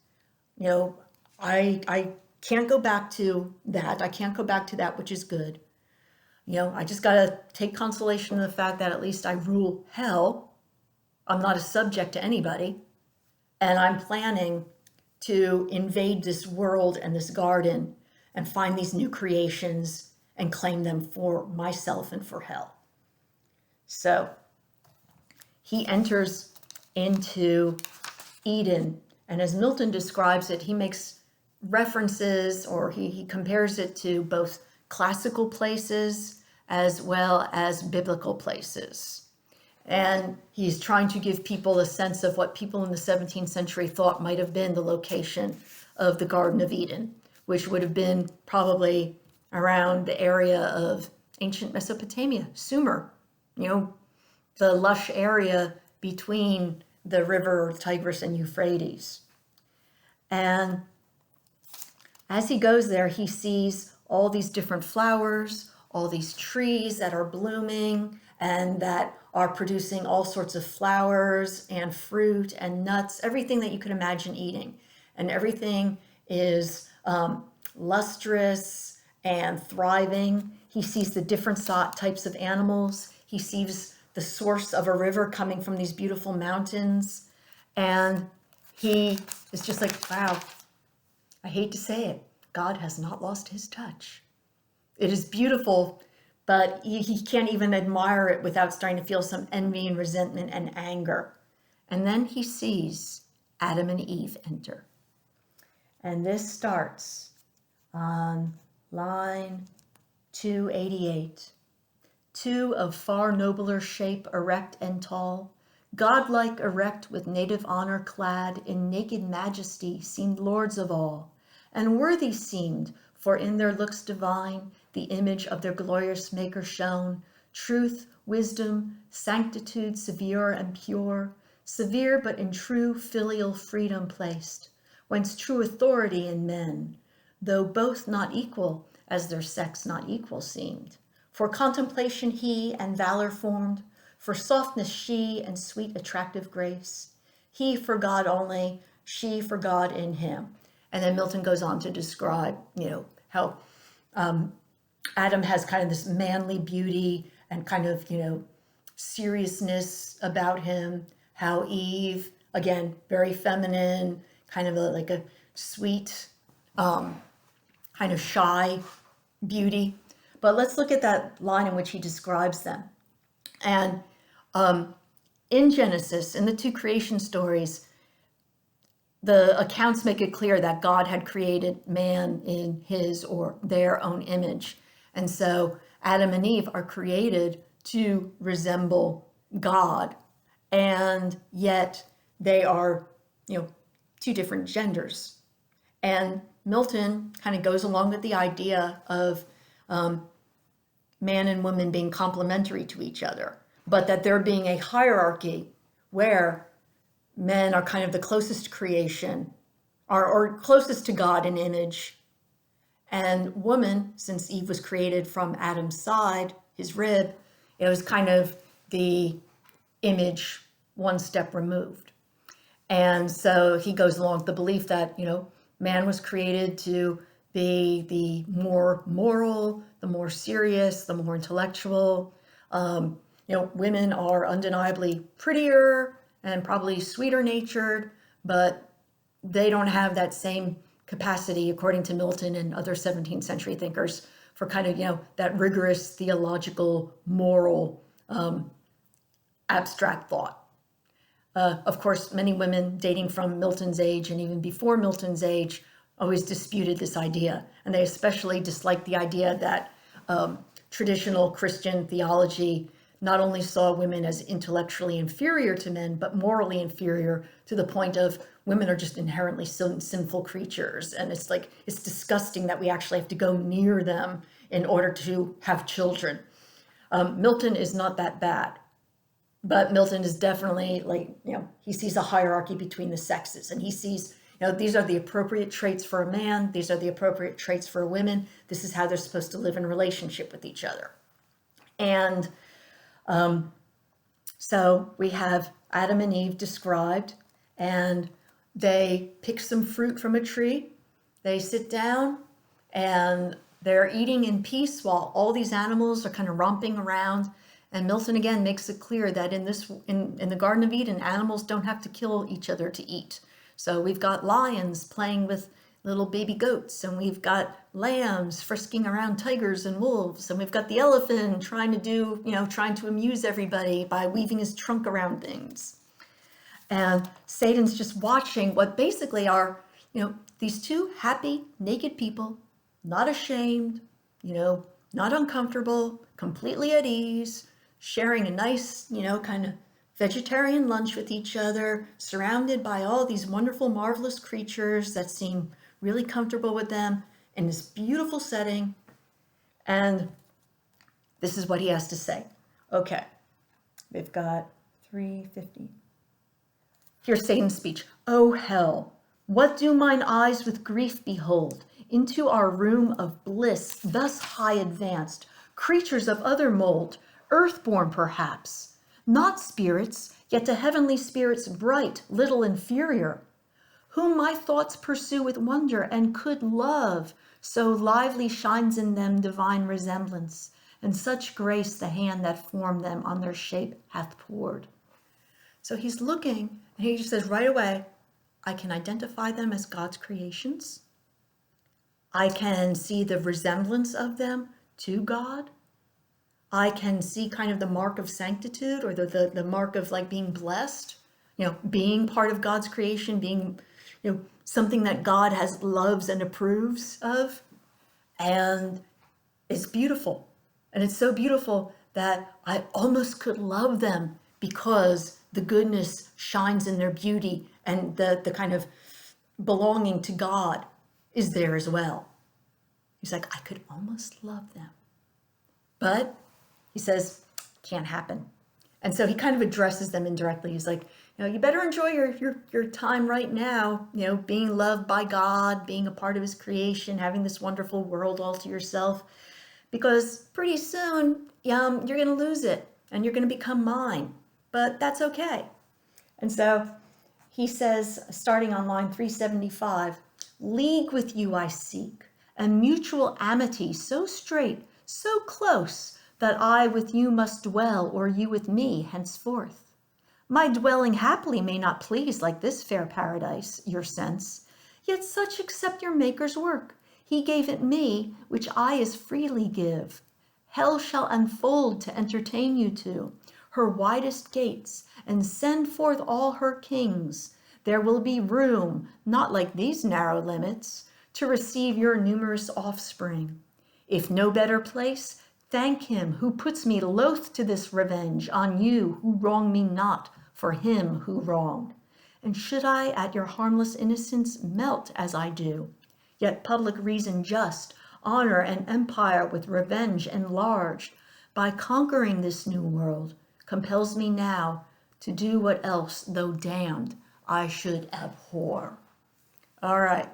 A: I can't go back to that. I can't go back to that which is good. I just got to take consolation in the fact that at least I rule hell. I'm not a subject to anybody. And I'm planning to invade this world and this garden and find these new creations and claim them for myself and for hell. So he enters into Eden. And as Milton describes it, he makes references, or he compares it to both classical places as well as biblical places. And he's trying to give people a sense of what people in the 17th century thought might have been the location of the Garden of Eden, which would have been probably around the area of ancient Mesopotamia, Sumer, the lush area between the river Tigris and Euphrates. And as he goes there, he sees all these different flowers, all these trees that are blooming and that are producing all sorts of flowers and fruit and nuts, everything that you could imagine eating. and everything is lustrous and thriving. He sees the different types of animals. He sees the source of a river coming from these beautiful mountains. And he is just like, wow, I hate to say it, God has not lost his touch. It is beautiful, but he can't even admire it without starting to feel some envy and resentment and anger. And then he sees Adam and Eve enter. And this starts on line 288. Two of far nobler shape, erect and tall, godlike erect with native honor clad, in naked majesty seemed lords of all, and worthy seemed, for in their looks divine the image of their glorious maker shone, truth, wisdom, sanctitude severe and pure, severe but in true filial freedom placed, whence true authority in men, though both not equal, as their sex not equal seemed. For contemplation he and valor formed, for softness she and sweet attractive grace. He for God only, she for God in him. And then Milton goes on to describe, how Adam has kind of this manly beauty and kind of, seriousness about him. How Eve, again, very feminine, kind of like a sweet, kind of shy beauty. But let's look at that line in which he describes them. And in Genesis, in the two creation stories, the accounts make it clear that God had created man in his or their own image. And so Adam and Eve are created to resemble God. And yet they are, two different genders. And Milton kind of goes along with the idea of man and woman being complementary to each other, but that there being a hierarchy where men are kind of the closest to creation, or closest to God in image, and woman, since Eve was created from Adam's side, his rib, it was kind of the image one step removed. And so he goes along with the belief that, man was created to be the more moral, the more serious, the more intellectual. Women are undeniably prettier and probably sweeter natured, but they don't have that same capacity, according to Milton and other 17th century thinkers, for kind of, that rigorous theological, moral, abstract thought. Of course, many women dating from Milton's age and even before Milton's age always disputed this idea. And they especially disliked the idea that traditional Christian theology not only saw women as intellectually inferior to men, but morally inferior, to the point of women are just inherently sinful creatures. And it's disgusting that we actually have to go near them in order to have children. Milton is not that bad. But Milton is definitely he sees a hierarchy between the sexes, and he sees, these are the appropriate traits for a man. These are the appropriate traits for a woman. This is how they're supposed to live in relationship with each other. And so we have Adam and Eve described, and they pick some fruit from a tree. They sit down and they're eating in peace while all these animals are kind of romping around. And Milton again makes it clear that in the Garden of Eden, animals don't have to kill each other to eat. So we've got lions playing with little baby goats, and we've got lambs frisking around tigers and wolves, and we've got the elephant trying to amuse everybody by weaving his trunk around things. And Satan's just watching what basically are, these two happy, naked people, not ashamed, not uncomfortable, completely at ease, sharing a nice, kind of vegetarian lunch with each other, surrounded by all these wonderful, marvelous creatures that seem really comfortable with them in this beautiful setting. And this is what he has to say. Okay, we've got 350. Here's Satan's speech. "O hell, what do mine eyes with grief behold? Into our room of bliss thus high advanced, creatures of other mold, earthborn perhaps, not spirits, yet to heavenly spirits bright, little inferior. whom my thoughts pursue with wonder, and could love, so lively shines in them divine resemblance, and such grace the hand that formed them on their shape hath poured. So he's looking, and he just says right away, I can identify them as God's creations. I can see the resemblance of them to God. I can see kind of the mark of sanctitude, or the mark of like being blessed, being part of God's creation, being, something that God loves and approves of. And it's beautiful. And it's so beautiful that I almost could love them because the goodness shines in their beauty, and the kind of belonging to God is there as well. He's like, I could almost love them. But he says, can't happen. And so he kind of addresses them indirectly. He's like, you better enjoy your time right now, being loved by God, being a part of his creation, having this wonderful world all to yourself, because pretty soon you're going to lose it and you're going to become mine. But that's okay. And so he says, starting on line 375, league with you I seek, and mutual amity so straight, so close, that I with you must dwell, or you with me henceforth. My dwelling haply may not please like this fair paradise, your sense, yet such accept your Maker's work. He gave it me, which I as freely give. Hell shall unfold to entertain you to her widest gates, and send forth all her kings. There will be room, not like these narrow limits, to receive your numerous offspring. If no better place, thank him who puts me loath to this revenge on you who wrong me not for him who wronged. And should I at your harmless innocence melt as I do, yet public reason just, honor and empire with revenge enlarged, by conquering this new world, compels me now to do what else, though damned, I should abhor. All right.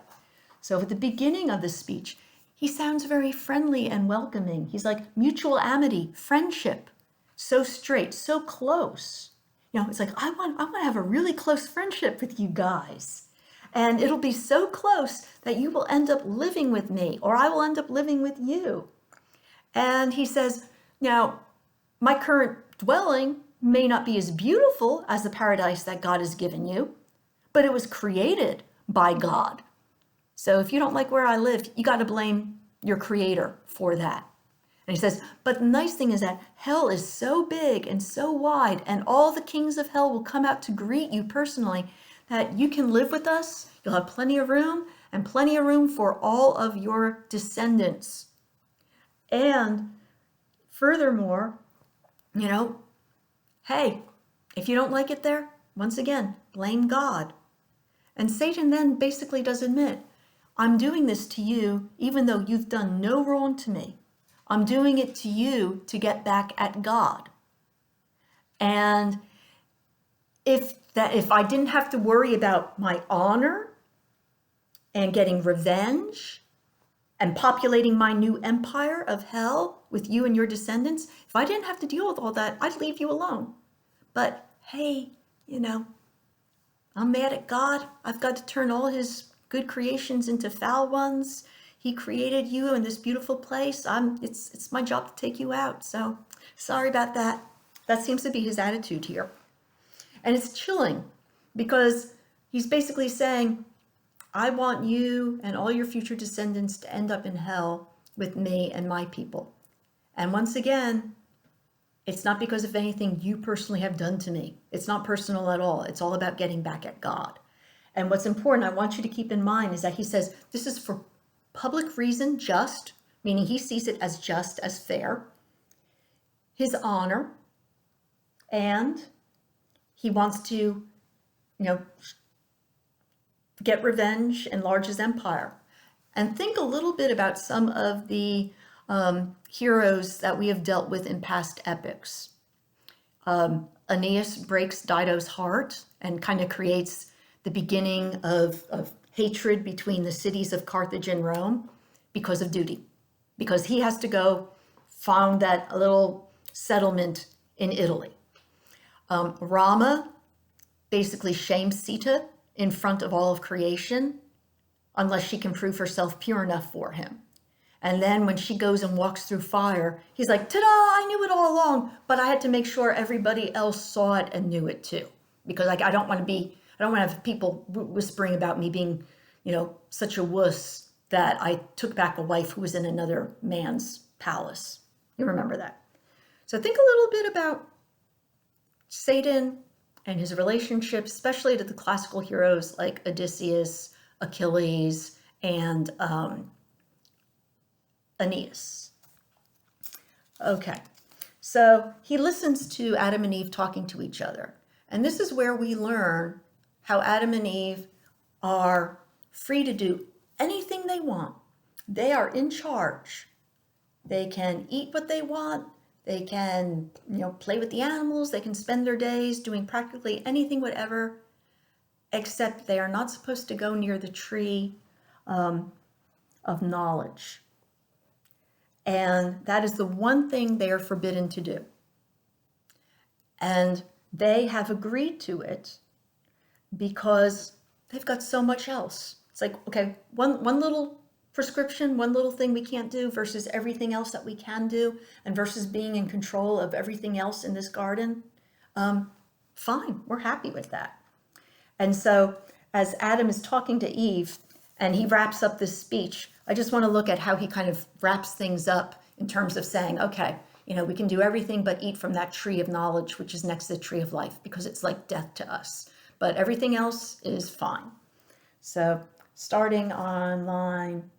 A: So at the beginning of the speech, he sounds very friendly and welcoming. He's like mutual amity, friendship, so straight, so close. It's like, I want to have a really close friendship with you guys. And it'll be so close that you will end up living with me, or I will end up living with you. And he says, now, my current dwelling may not be as beautiful as the paradise that God has given you, but it was created by God. So if you don't like where I live, you got to blame your creator for that. And he says, but the nice thing is that hell is so big and so wide, and all the kings of hell will come out to greet you personally, that you can live with us. You'll have plenty of room, and plenty of room for all of your descendants. And furthermore, hey, if you don't like it there, once again, blame God. And Satan then basically does admit, I'm doing this to you even though you've done no wrong to me. I'm doing it to you to get back at God. And if I didn't have to worry about my honor and getting revenge and populating my new empire of hell with you and your descendants, if I didn't have to deal with all that, I'd leave you alone. But hey, I'm mad at God. I've got to turn all his good creations into foul ones. He created you in this beautiful place. It's my job to take you out. So sorry about that. That seems to be his attitude here. And it's chilling because he's basically saying, I want you and all your future descendants to end up in hell with me and my people. And once again, it's not because of anything you personally have done to me. It's not personal at all. It's all about getting back at God. And what's important, I want you to keep in mind, is that he says this is for public reason, just, meaning he sees it as just, as fair, his honor, and he wants to, get revenge, enlarge his empire. And think a little bit about some of the heroes that we have dealt with in past epics. Aeneas breaks Dido's heart and kind of creates the beginning of hatred between the cities of Carthage and Rome because of duty, because he has to go found that little settlement in Italy. Rama basically shames Sita in front of all of creation unless she can prove herself pure enough for him. And then when she goes and walks through fire, he's like, ta-da, I knew it all along, but I had to make sure everybody else saw it and knew it too. Because I don't want to have people whispering about me being, such a wuss that I took back a wife who was in another man's palace. You remember that. So think a little bit about Satan and his relationships, especially to the classical heroes like Odysseus, Achilles, and Aeneas. Okay, so he listens to Adam and Eve talking to each other. And this is where we learn how Adam and Eve are free to do anything they want. They are in charge. They can eat what they want. They can, play with the animals. They can spend their days doing practically anything, whatever, except they are not supposed to go near the tree of knowledge. And that is the one thing they are forbidden to do. And they have agreed to it because they've got so much else. It's like, okay, one little prescription, one little thing we can't do versus everything else that we can do, and versus being in control of everything else in this garden. Fine, we're happy with that. And so as Adam is talking to Eve and he wraps up this speech, I just want to look at how he kind of wraps things up in terms of saying, okay, we can do everything but eat from that tree of knowledge, which is next to the tree of life, because it's like death to us. But everything else is fine. So starting on line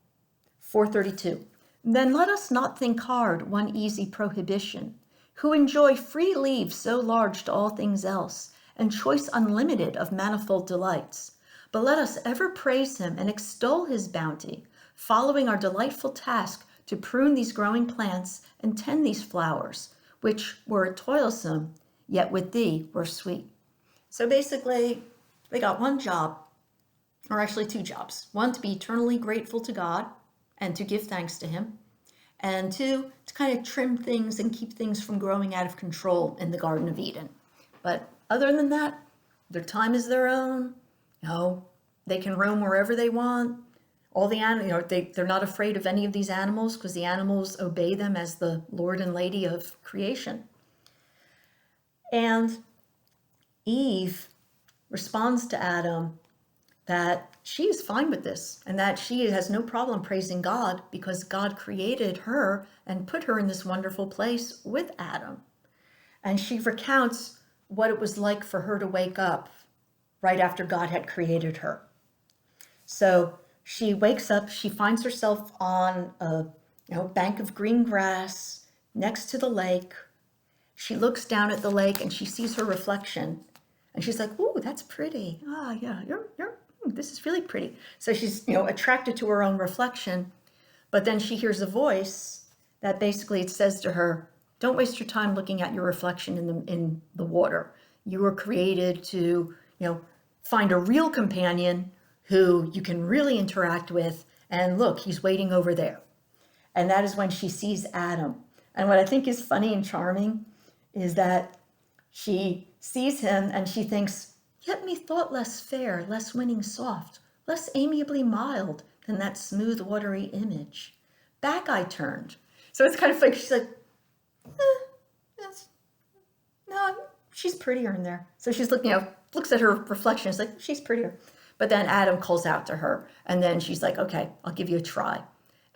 A: 432. Then let us not think hard one easy prohibition, who enjoy free leave so large to all things else, and choice unlimited of manifold delights. But let us ever praise him and extol his bounty, following our delightful task to prune these growing plants and tend these flowers, which were toilsome, yet with thee were sweet. So basically, they got one job, or actually two jobs. One, to be eternally grateful to God and to give thanks to him. And two, to kind of trim things and keep things from growing out of control in the Garden of Eden. But other than that, their time is their own. They can roam wherever they want. All the animals, they're not afraid of any of these animals because the animals obey them as the Lord and Lady of creation. And Eve responds to Adam that she is fine with this and that she has no problem praising God because God created her and put her in this wonderful place with Adam. And she recounts what it was like for her to wake up right after God had created her. So she wakes up, she finds herself on a bank of green grass next to the lake. She looks down at the lake and she sees her reflection. And she's like, "Ooh, that's pretty. Ah, yeah, this is really pretty." So she's, attracted to her own reflection. But then she hears a voice that basically it says to her, "Don't waste your time looking at your reflection in the water. You were created to, find a real companion who you can really interact with. And look, he's waiting over there." And that is when she sees Adam. And what I think is funny and charming is that she sees him and she thinks, "Yet methought less fair, less winning soft, less amiably mild than that smooth watery image. Back I turned." So it's kind of like, she's like, no, she's prettier in there. So she's looking, looks at her reflection. It's like, she's prettier. But then Adam calls out to her. And then she's like, "Okay, I'll give you a try."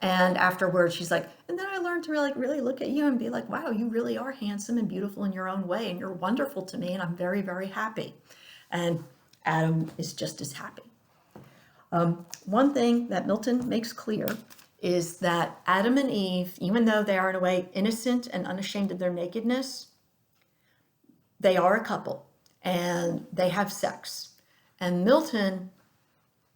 A: And afterwards, she's like, "And then I learned to really look at you and be like, wow, you really are handsome and beautiful in your own way. And you're wonderful to me. And I'm very, very happy." And Adam is just as happy. One thing that Milton makes clear is that Adam and Eve, even though they are in a way innocent and unashamed of their nakedness, they are a couple and they have sex. And Milton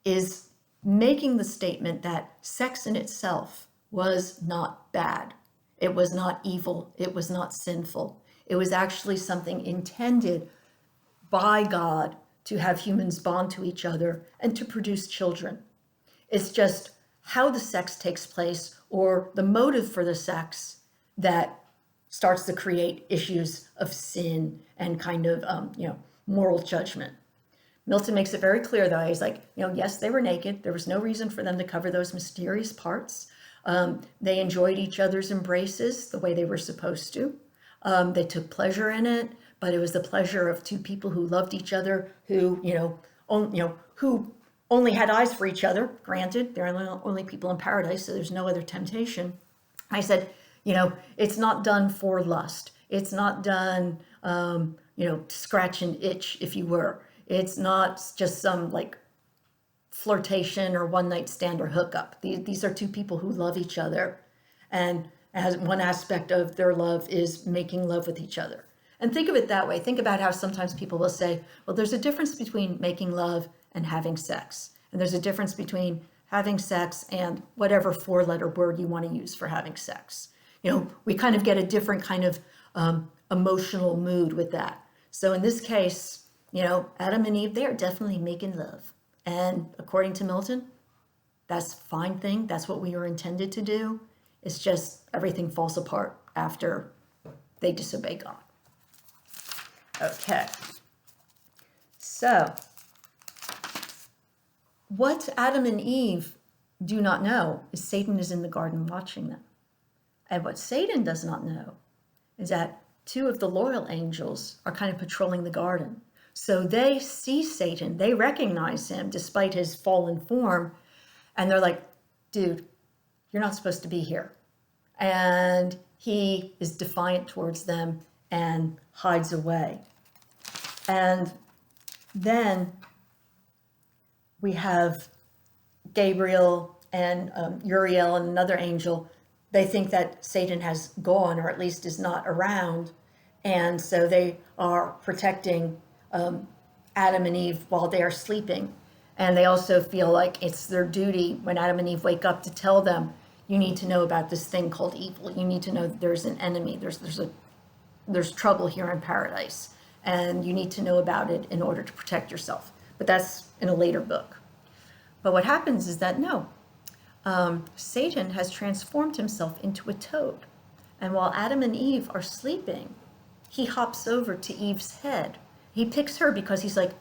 A: is making the statement that sex in itself was not bad. It was not evil. It was not sinful. It was actually something intended by God to have humans bond to each other and to produce children. It's just how the sex takes place or the motive for the sex that starts to create issues of sin and kind of, moral judgment. Milton makes it very clear, though. He's like, yes, they were naked. There was no reason for them to cover those mysterious parts. They enjoyed each other's embraces the way they were supposed to. They took pleasure in it, but it was the pleasure of two people who loved each other, who, who only had eyes for each other. Granted, they're the only people in paradise, so there's no other temptation. I said, it's not done for lust. It's not done, to scratch an itch, if you were. It's not just some like flirtation or one night stand or hookup. These are two people who love each other, and as one aspect of their love is making love with each other. And think of it that way. Think about how sometimes people will say, well, there's a difference between making love and having sex. And there's a difference between having sex and whatever 4-letter word you want to use for having sex. We kind of get a different kind of emotional mood with that. So in this case, Adam and Eve, they are definitely making love. And according to Milton, that's a fine thing. That's what we were intended to do. It's just everything falls apart after they disobey God. Okay. So, what Adam and Eve do not know is Satan is in the garden watching them. And what Satan does not know is that 2 of the loyal angels are kind of patrolling the garden. So they see Satan, they recognize him despite his fallen form, and they're like, dude, you're not supposed to be here. And he is defiant towards them and hides away. And then we have Gabriel and Uriel and another angel. They think that Satan has gone, or at least is not around. And so they are protecting Adam and Eve while they are sleeping. And they also feel like it's their duty when Adam and Eve wake up to tell them, you need to know about this thing called evil. You need to know that there's an enemy. There's trouble here in paradise. And you need to know about it in order to protect yourself. But that's in a later book. But what happens is that Satan has transformed himself into a toad. And while Adam and Eve are sleeping, he hops over to Eve's head. He picks her because he's like,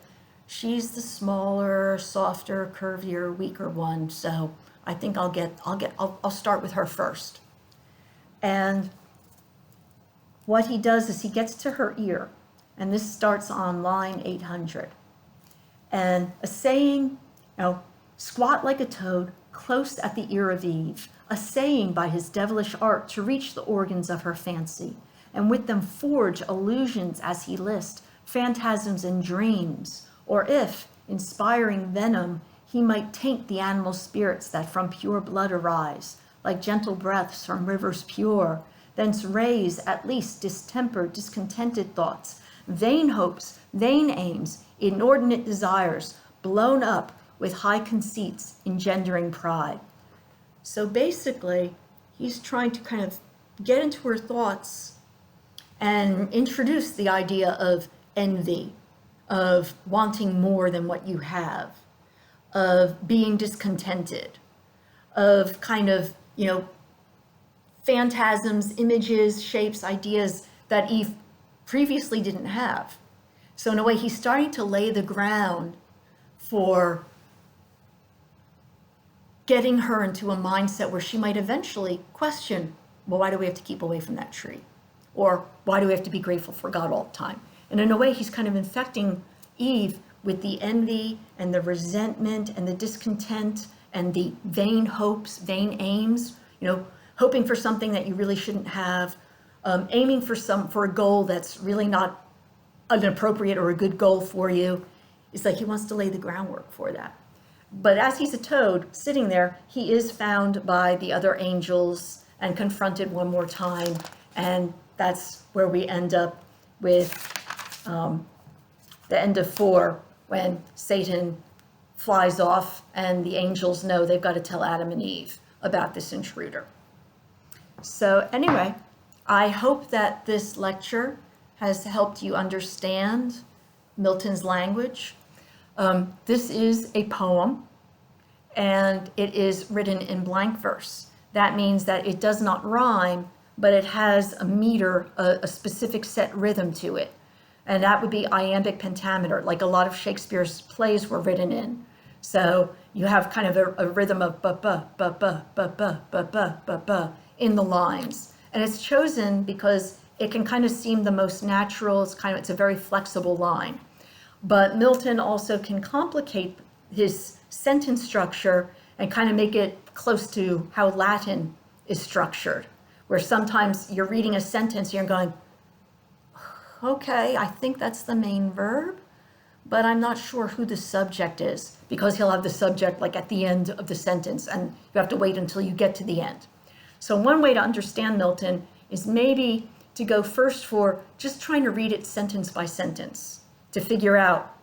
A: she's the smaller, softer, curvier, weaker one. So I think I'll start with her first. And what he does is he gets to her ear. And this starts on line 800. And a saying, squat like a toad, close at the ear of Eve, a saying by his devilish art to reach the organs of her fancy, and with them forge illusions as he list, phantasms and dreams, or if, inspiring venom, he might taint the animal spirits that from pure blood arise, like gentle breaths from rivers pure, thence raise at least distempered, discontented thoughts, vain hopes, vain aims, inordinate desires, blown up with high conceits, engendering pride. So basically, he's trying to kind of get into her thoughts and introduce the idea of envy, of wanting more than what you have, of being discontented, of kind of, phantasms, images, shapes, ideas that Eve previously didn't have. So in a way, he's starting to lay the ground for getting her into a mindset where she might eventually question, well, why do we have to keep away from that tree? Or why do we have to be grateful for God all the time? And in a way, he's kind of infecting Eve with the envy and the resentment and the discontent and the vain hopes, vain aims, hoping for something that you really shouldn't have, aiming for a goal that's really not an appropriate or a good goal for you. It's like he wants to lay the groundwork for that. But as he's a toad sitting there, he is found by the other angels and confronted one more time. And that's where we end up with the end of 4, when Satan flies off and the angels know they've got to tell Adam and Eve about this intruder. So anyway, I hope that this lecture has helped you understand Milton's language. This is a poem, and it is written in blank verse. That means that it does not rhyme, but it has a meter, a specific set rhythm to it. And that would be iambic pentameter, like a lot of Shakespeare's plays were written in. So you have kind of a rhythm of ba-ba, ba-ba, ba-ba, ba-ba, ba-ba in the lines. And it's chosen because it can kind of seem the most natural. It's a very flexible line. But Milton also can complicate his sentence structure and kind of make it close to how Latin is structured, where sometimes you're reading a sentence and you're going, okay, I think that's the main verb, but I'm not sure who the subject is, because he'll have the subject like at the end of the sentence and you have to wait until you get to the end. So one way to understand Milton is maybe to go first for just trying to read it sentence by sentence to figure out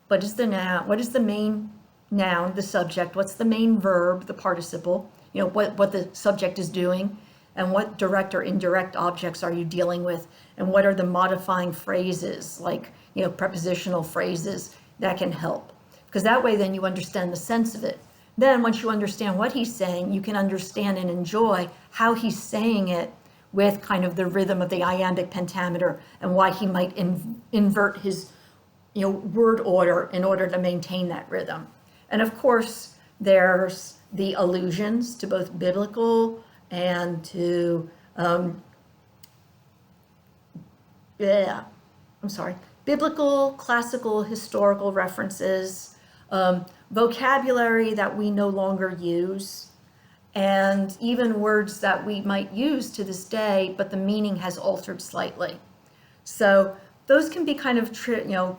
A: what is the noun, what is the main noun, the subject, what's the main verb, the participle, what the subject is doing, and what direct or indirect objects are you dealing with, and what are the modifying phrases, like, prepositional phrases that can help. Because that way then you understand the sense of it. Then once you understand what he's saying, you can understand and enjoy how he's saying it with kind of the rhythm of the iambic pentameter and why he might invert his word order in order to maintain that rhythm. And of course, there's the allusions to both biblical and to, biblical, classical, historical references, vocabulary that we no longer use, and even words that we might use to this day, but the meaning has altered slightly. So those can be kind of,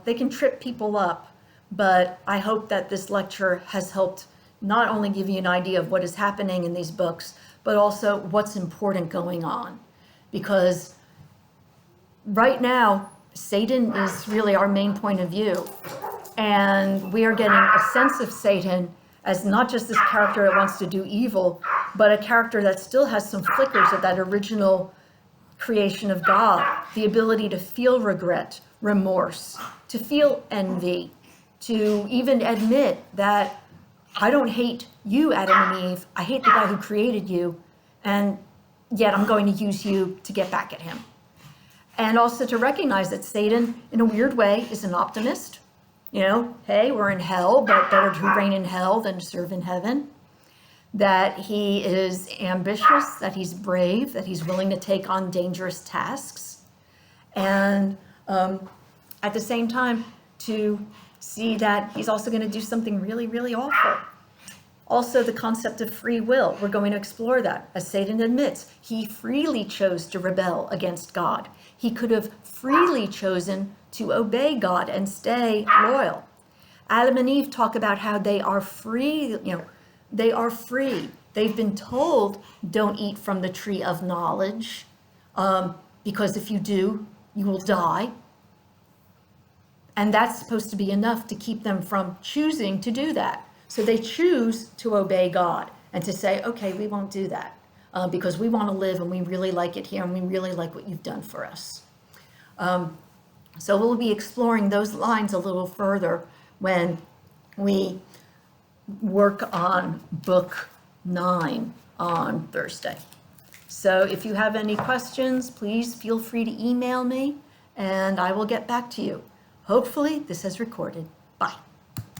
A: they can trip people up, but I hope that this lecture has helped not only give you an idea of what is happening in these books, but also what's important going on. Because right now, Satan is really our main point of view. And we are getting a sense of Satan as not just this character that wants to do evil, but a character that still has some flickers of that original creation of God, the ability to feel regret, remorse, to feel envy, to even admit that I don't hate you, Adam and Eve, I hate the guy who created you, and yet I'm going to use you to get back at him. And also to recognize that Satan, in a weird way, is an optimist. Hey, we're in hell, but better to reign in hell than to serve in heaven. That he is ambitious, that he's brave, that he's willing to take on dangerous tasks. And at the same time, to see that he's also going to do something really, really awful. Also, the concept of free will, we're going to explore that. As Satan admits, he freely chose to rebel against God. He could have freely chosen to obey God and stay loyal. Adam and Eve talk about how they are free, they are free. They've been told, don't eat from the tree of knowledge, because if you do, you will die. And that's supposed to be enough to keep them from choosing to do that. So they choose to obey God and to say, okay, we won't do that because we want to live and we really like it here and we really like what you've done for us. So we'll be exploring those lines a little further when we work on book 9 on Thursday. So if you have any questions, please feel free to email me and I will get back to you. Hopefully this has recorded. Bye.